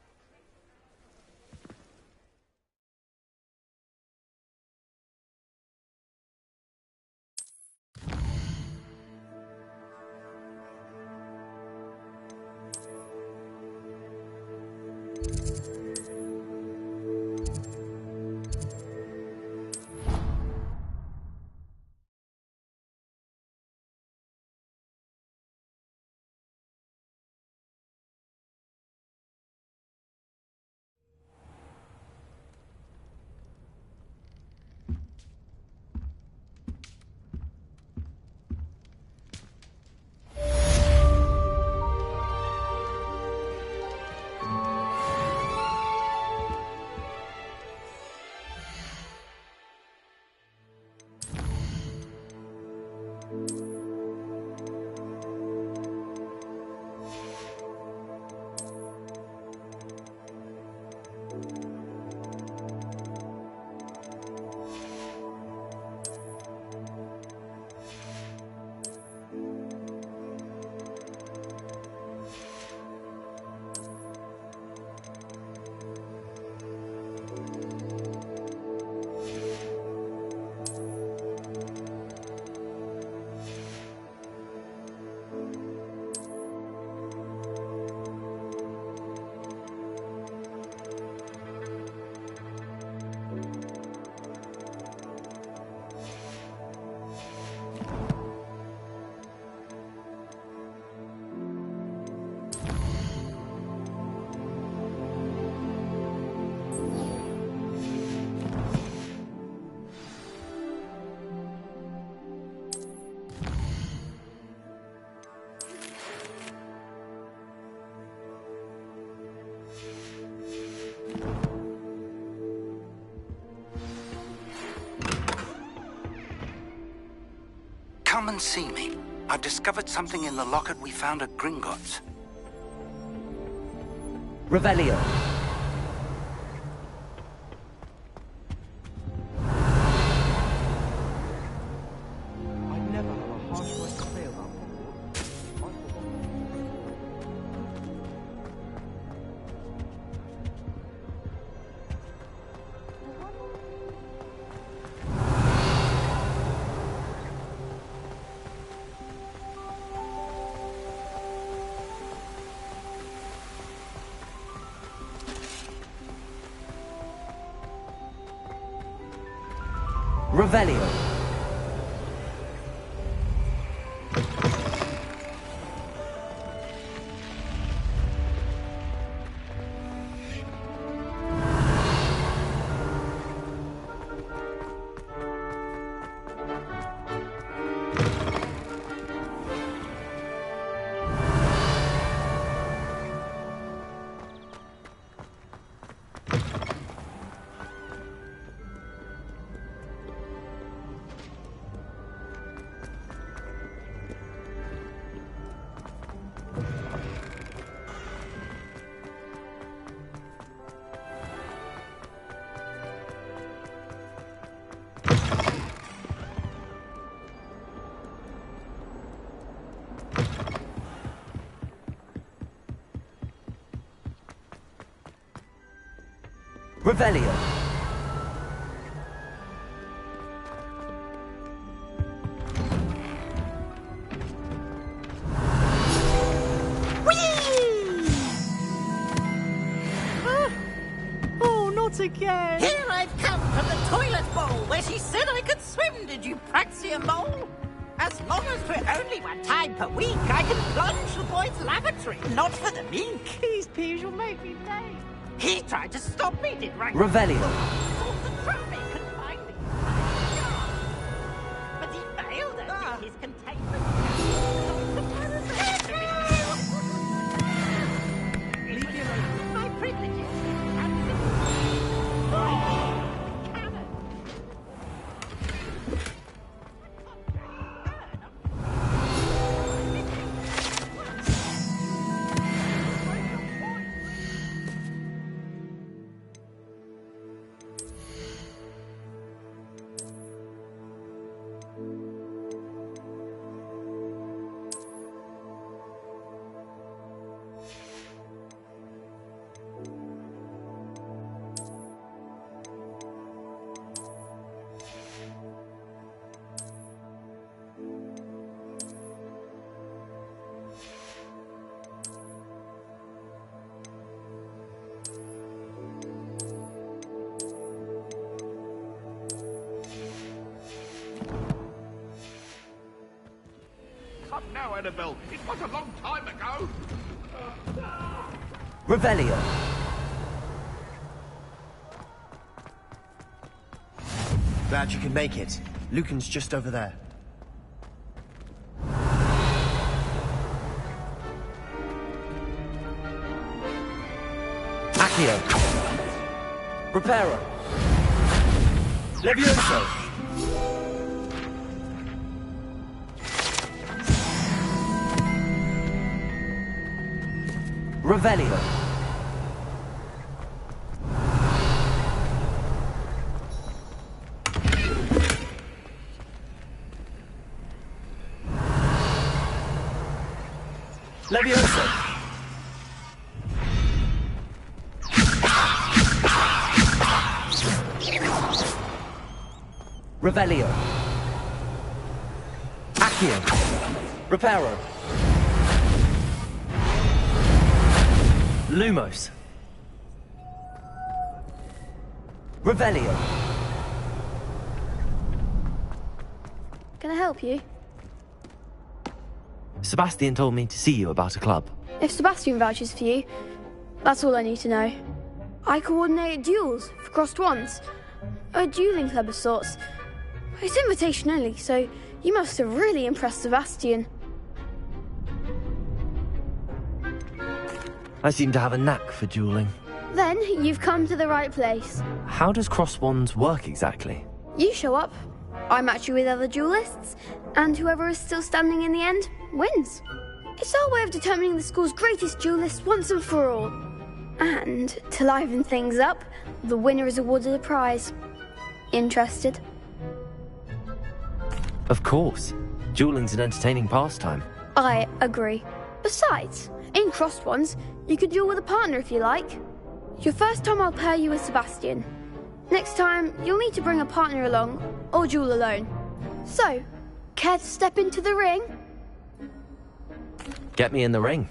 Come and see me. I've discovered something in the locket we found at Gringotts. Revelio. I'd never have a harsh word to say about Revelio. Revelio. Oh, not again! Here I've come from the toilet bowl where she said I could swim, did you Praxia mole? As long as we're only one time per week, I can plunge the boy's lavatory, not for the meek. These peas will make me late. He tried to stop me, did right? Revelio. The traffic could find me. But he failed at his containment. Leave me alone. My privileges. now, Annabelle. It was a long time ago. Revelio. Glad you could make it. Lucan's just over there. Accio. Reparo. Levioso. Revelio. Levioso. Revelio. Accio. Reparo. Lumos. Revelio. Can I help you? Sebastian told me to see you about a club. If Sebastian vouches for you, that's all I need to know. I coordinate duels for crossed wands. A dueling club of sorts. It's invitation only, so you must have really impressed Sebastian. I seem to have a knack for dueling. Then you've come to the right place. How does cross wands work exactly? You show up, I match you with other duelists, and whoever is still standing in the end wins. It's our way of determining the school's greatest duelist once and for all. And to liven things up, the winner is awarded a prize. Interested? Of course. Dueling's an entertaining pastime. I agree. Besides, in crossed ones, you could duel with a partner if you like. Your first time I'll pair you with Sebastian. Next time, you'll need to bring a partner along, or duel alone. So, care to step into the ring? Get me in the ring.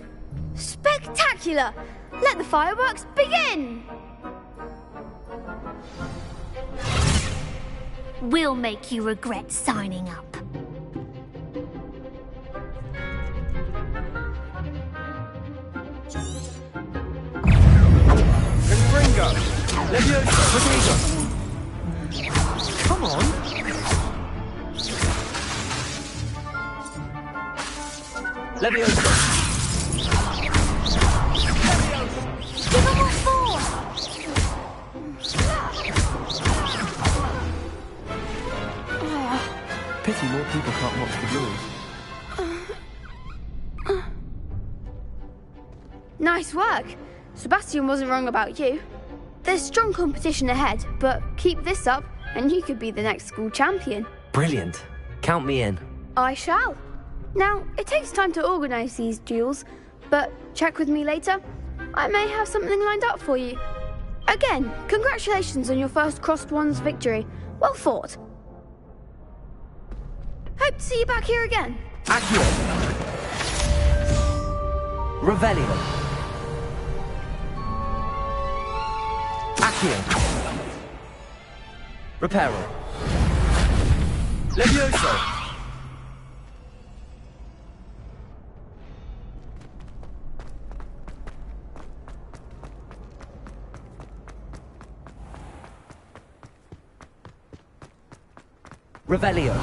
Spectacular! Let the fireworks begin! We'll make you regret signing up. Ringo! Levioso! Rodrigo! Come on! Levioso! Give him a four! Pity more people can't watch the duels. Nice work. Sebastian wasn't wrong about you. There's strong competition ahead, but keep this up and you could be the next school champion. Brilliant. Count me in. I shall. Now, it takes time to organise these duels, but check with me later. I may have something lined up for you. Again, congratulations on your first crossed wands victory. Well fought. Hope to see you back here again. Accio. Revelio. Accio. Reparo. Levioso. Revelio.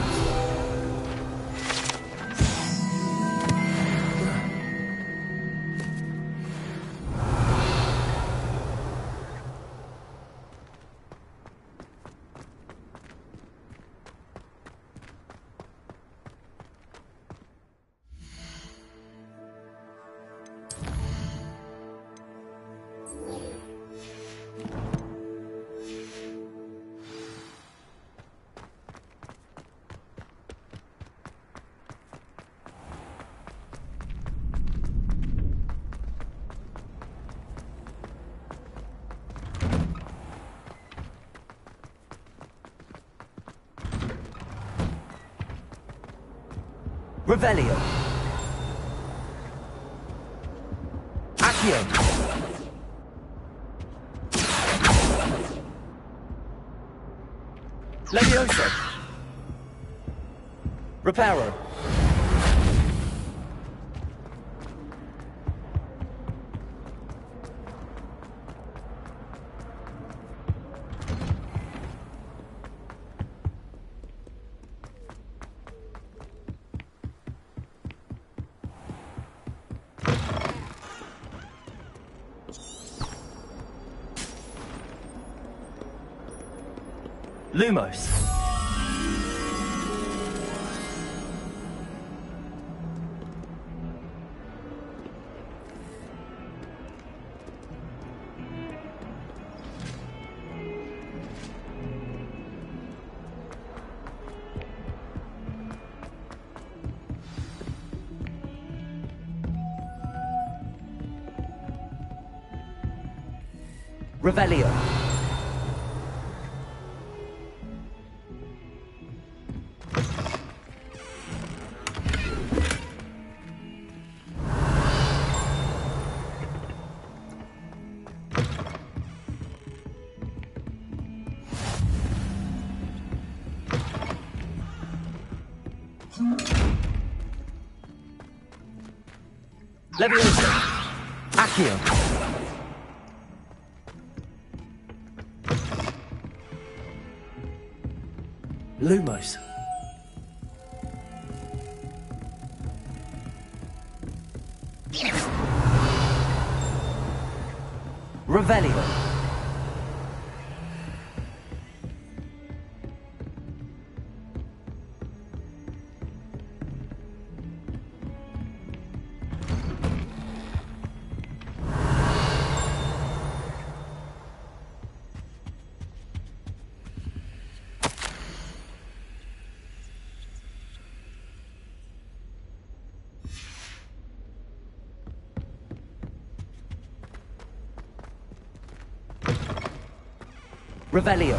Revelio. Accio. Levioso. Reparo. Lumos. Revelio. Leviosa. Accio. Lumos. Revelio. Revelio.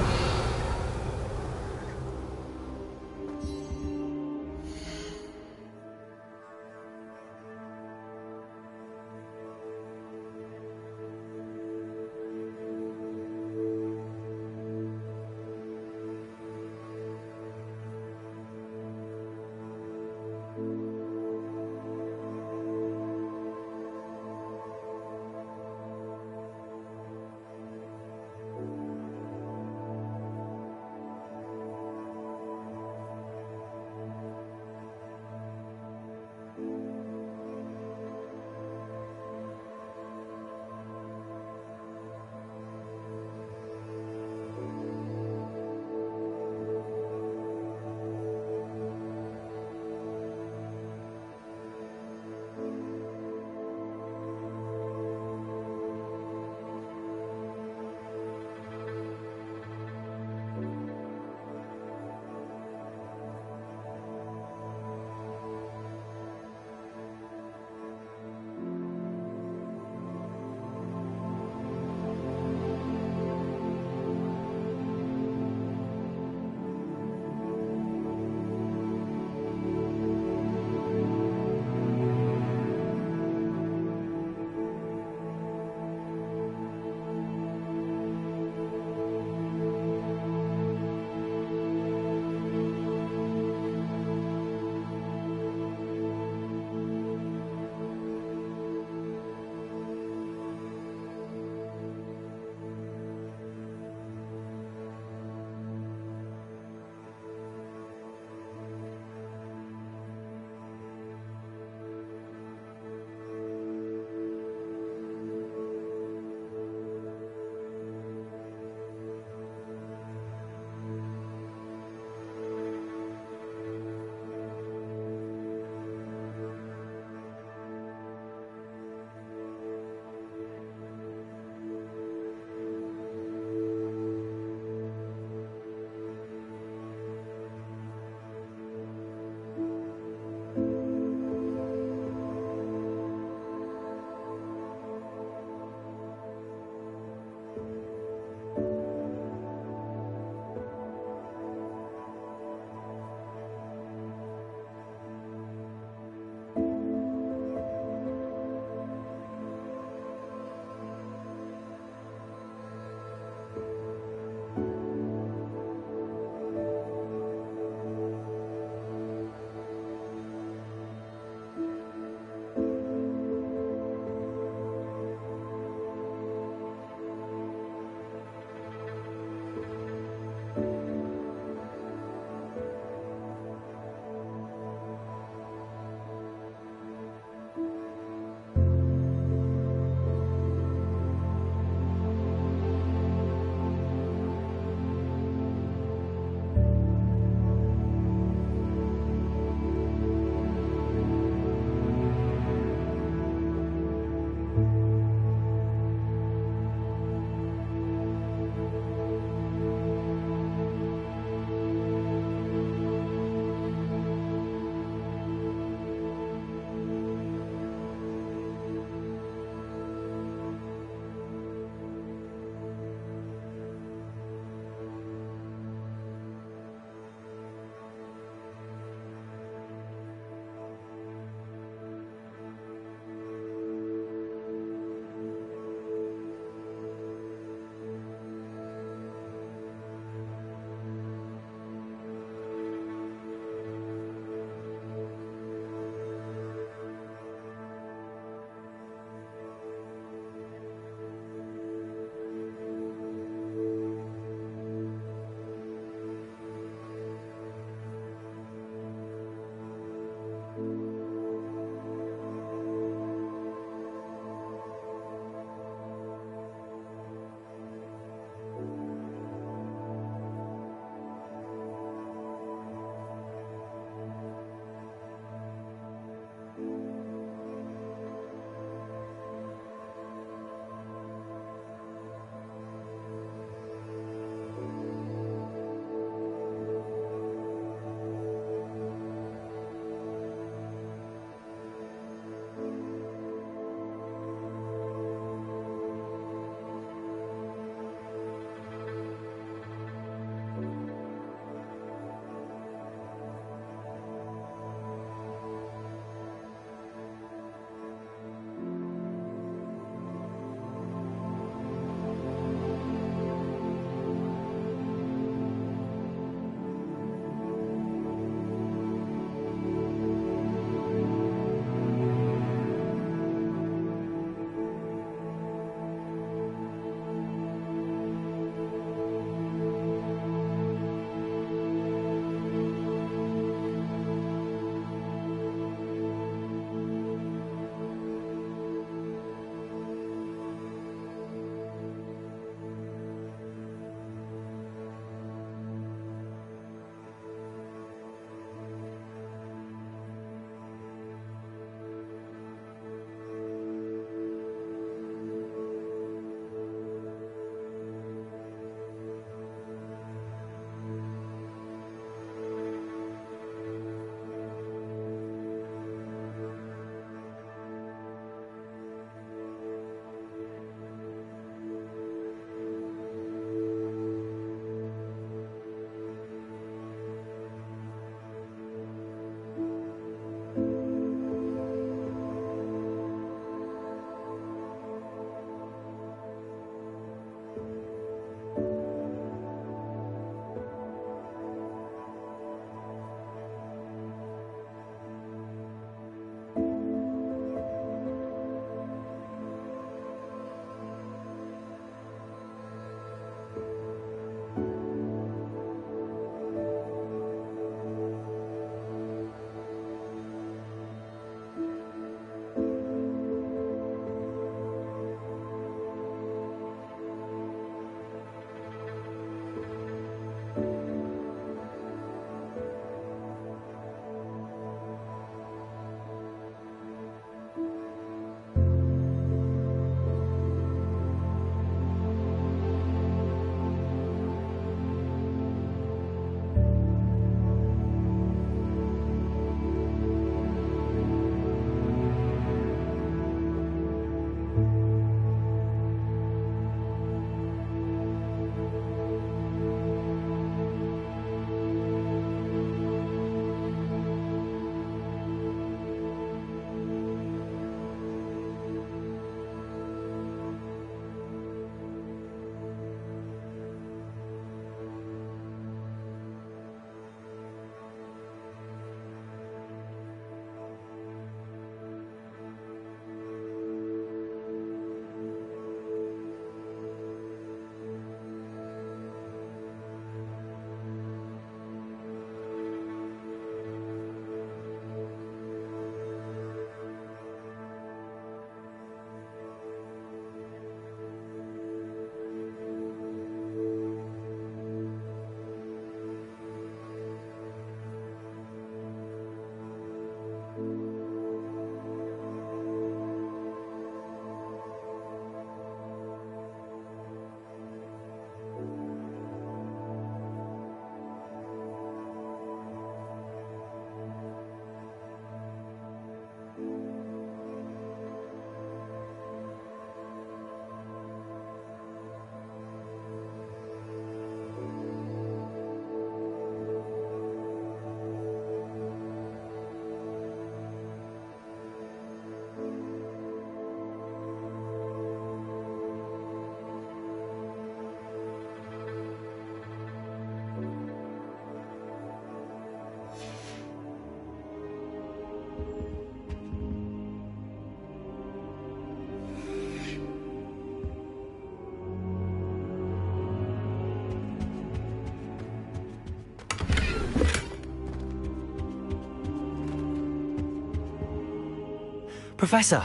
Professor,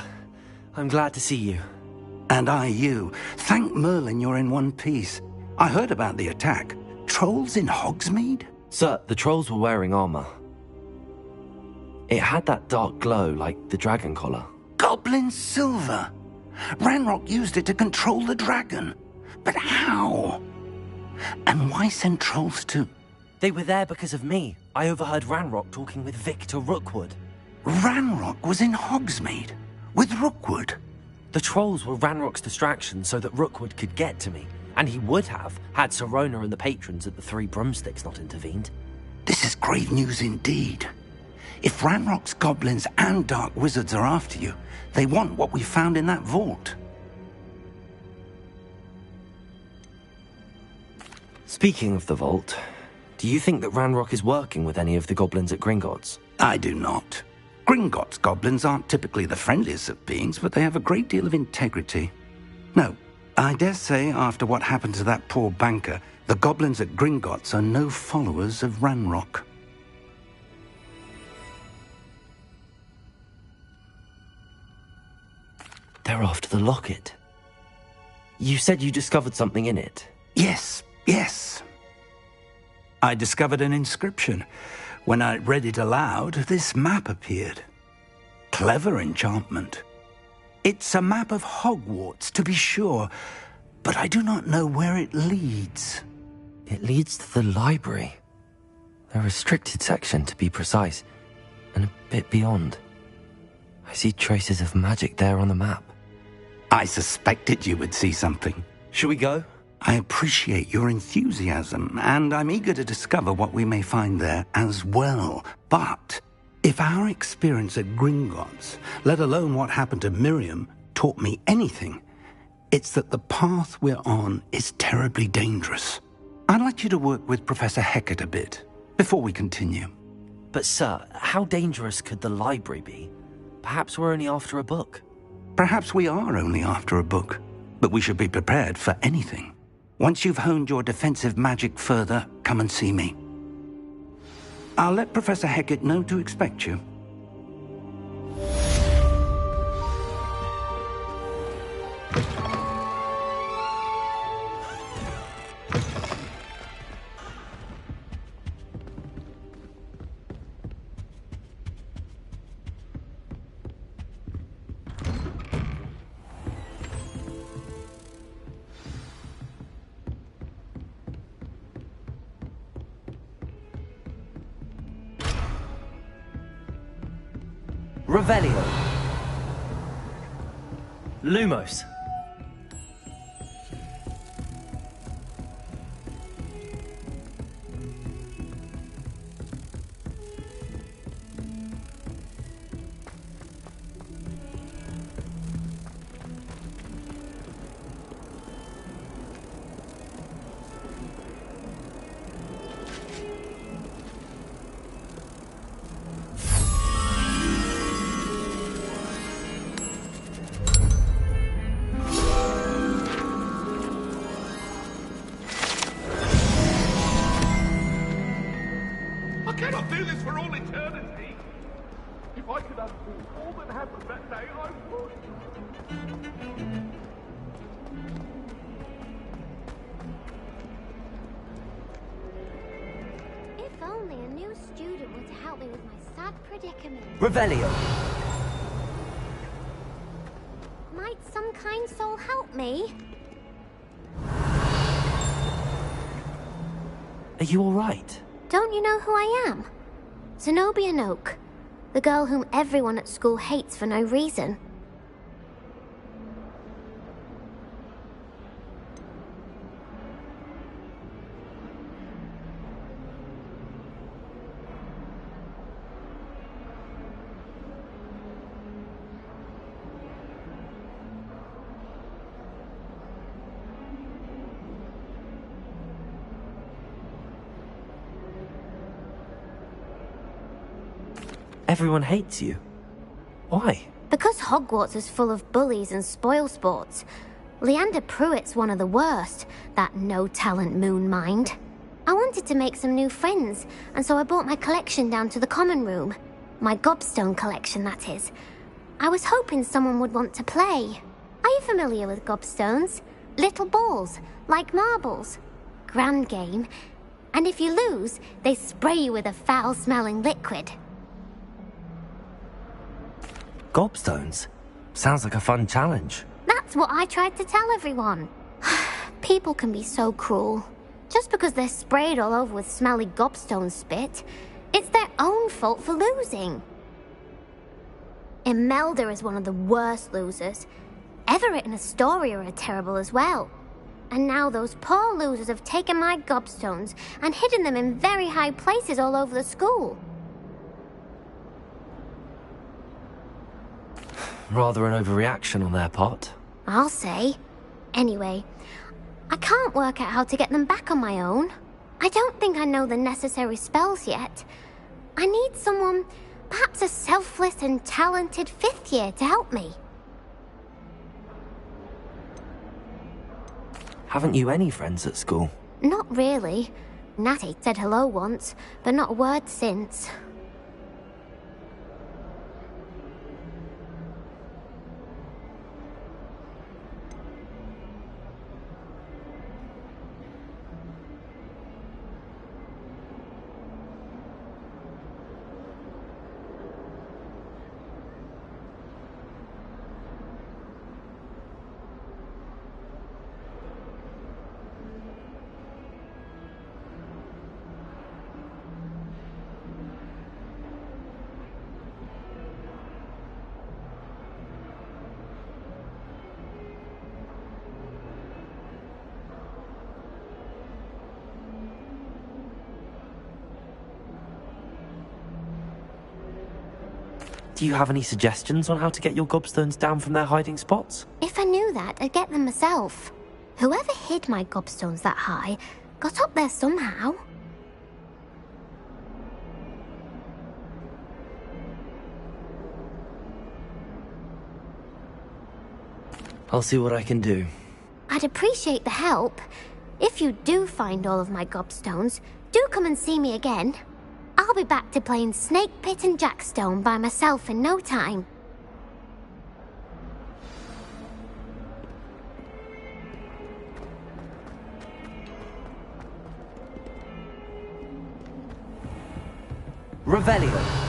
I'm glad to see you. And I you. Thank Merlin you're in one piece. I heard about the attack. Trolls in Hogsmeade? Sir, the trolls were wearing armor. It had that dark glow like the dragon collar. Goblin silver! Ranrock used it to control the dragon. But how? And why send trolls to... They were there because of me. I overheard Ranrock talking with Victor Rookwood. Ranrock was in Hogsmeade? With Rookwood? The trolls were Ranrock's distraction so that Rookwood could get to me. And he would have, had Sirona and the patrons at the Three Broomsticks not intervened. This is grave news indeed. If Ranrock's goblins and dark wizards are after you, they want what we found in that vault. Speaking of the vault, do you think that Ranrock is working with any of the goblins at Gringotts? I do not. Gringotts goblins aren't typically the friendliest of beings, but they have a great deal of integrity. No, I dare say after what happened to that poor banker, the goblins at Gringotts are no followers of Ranrock. They're after the locket. You said you discovered something in it. Yes. I discovered an inscription. When I read it aloud, this map appeared. Clever enchantment. It's a map of Hogwarts, to be sure, but I do not know where it leads. It leads to the library. The restricted section, to be precise, and a bit beyond. I see traces of magic there on the map. I suspected you would see something. Shall we go? I appreciate your enthusiasm, and I'm eager to discover what we may find there as well. But if our experience at Gringotts, let alone what happened to Miriam, taught me anything, it's that the path we're on is terribly dangerous. I'd like you to work with Professor Hecat a bit before we continue. But sir, how dangerous could the library be? Perhaps we're only after a book. Perhaps we are only after a book, but we should be prepared for anything. Once you've honed your defensive magic further, come and see me. I'll let Professor Hecat know to expect you. Revelio. Lumos. Revelio. Might some kind soul help me? Are you all right? Don't you know who I am? Zenobia Noak, the girl whom everyone at school hates for no reason. Everyone hates you. Why? Because Hogwarts is full of bullies and spoilsports. Leander Pruitt's one of the worst, that no-talent moon mind. I wanted to make some new friends, and so I brought my collection down to the common room. My gobstone collection, that is. I was hoping someone would want to play. Are you familiar with gobstones? Little balls, like marbles. Grand game. And if you lose, they spray you with a foul-smelling liquid. Gobstones? Sounds like a fun challenge. That's what I tried to tell everyone. People can be so cruel. Just because they're sprayed all over with smelly gobstone spit, it's their own fault for losing. Imelda is one of the worst losers. Everett and Astoria are terrible as well. And now those poor losers have taken my gobstones and hidden them in very high places all over the school. Rather an overreaction on their part. I'll say. Anyway, I can't work out how to get them back on my own. I don't think I know the necessary spells yet. I need someone, perhaps a selfless and talented 5th year to help me. Haven't you any friends at school? Not really. Natty said hello once, but not a word since. Do you have any suggestions on how to get your gobstones down from their hiding spots? If I knew that, I'd get them myself. Whoever hid my gobstones that high got up there somehow. I'll see what I can do. I'd appreciate the help. If you do find all of my gobstones, do come and see me again. I'll be back to playing Snake Pit and Jackstone by myself in no time. Revelio.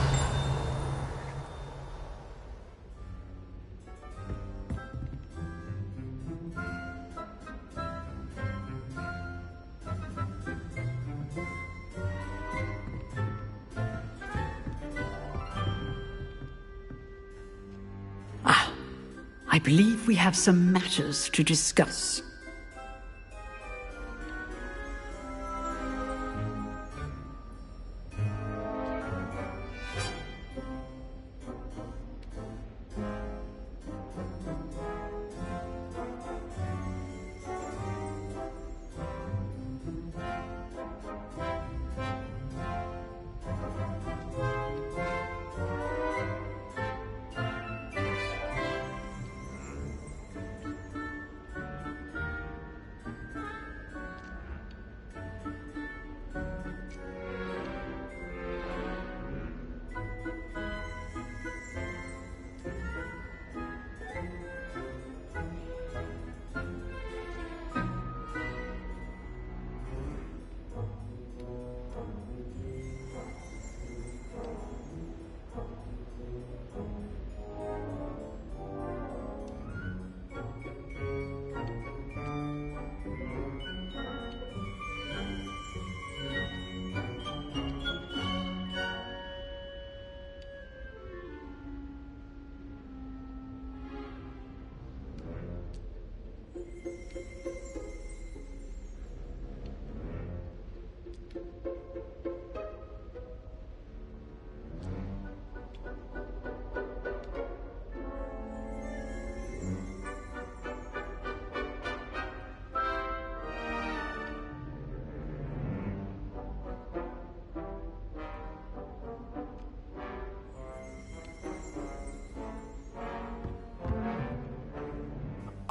I believe we have some matters to discuss.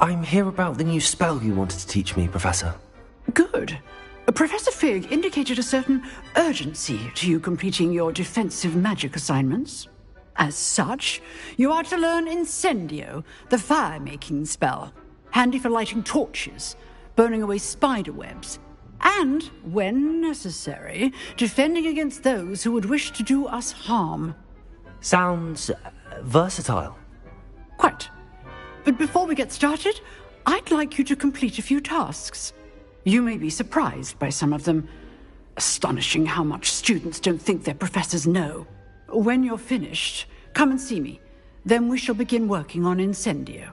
I'm here about the new spell you wanted to teach me, Professor. Good. Professor Fig indicated a certain urgency to you completing your defensive magic assignments. As such, you are to learn Incendio, the fire-making spell, handy for lighting torches, burning away spider webs, and, when necessary, defending against those who would wish to do us harm. Sounds versatile. Quite. But before we get started, I'd like you to complete a few tasks. You may be surprised by some of them. Astonishing how much students don't think their professors know. When you're finished, come and see me. Then we shall begin working on Incendio.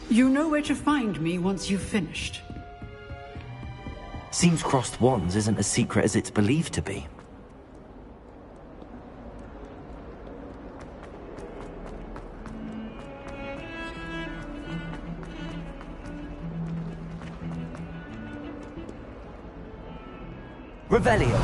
You know where to find me once you've finished. Seems crossed wands isn't as secret as it's believed to be. Revelio.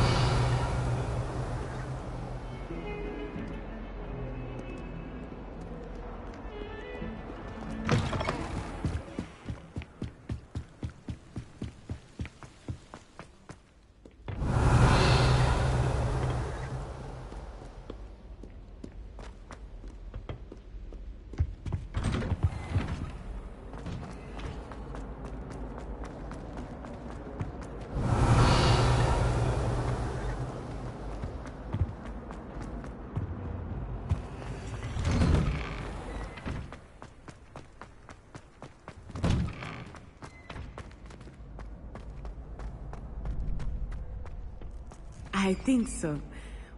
I think so.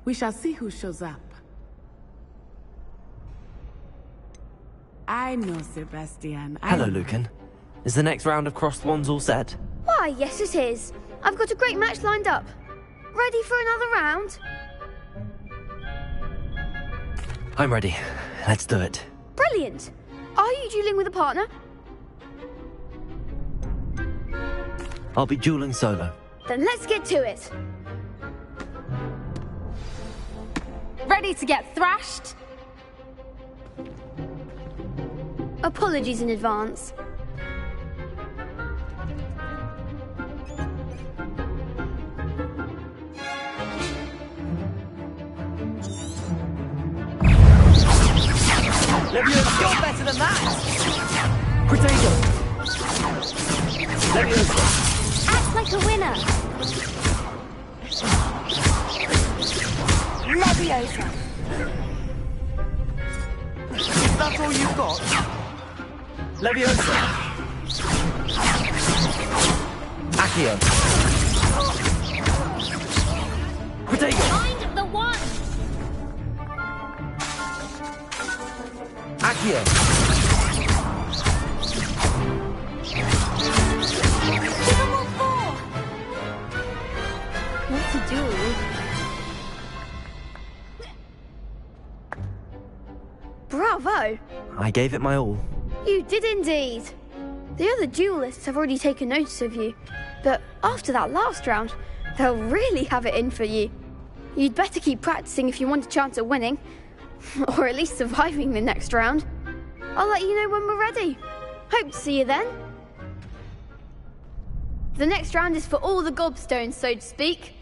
We shall see who shows up. I know, Sebastian. Hello, Lucan. Is the next round of crossed wands all set? Why, yes it is. I've got a great match lined up. Ready for another round? I'm ready. Let's do it. Brilliant. Are you dueling with a partner? I'll be dueling solo. Then let's get to it. Ready to get thrashed? Apologies in advance. Leviosa, you're better than that! Potato! Leviosa! Act like a winner! Leviosa! Is that all you've got? Leviosa! Accio! Potato! Mind the one! Accio! What to do? Bravo! I gave it my all. You did indeed. The other duelists have already taken notice of you, but after that last round, they'll really have it in for you. You'd better keep practicing if you want a chance at winning, or at least surviving the next round. I'll let you know when we're ready. Hope to see you then. The next round is for all the gobstones, so to speak.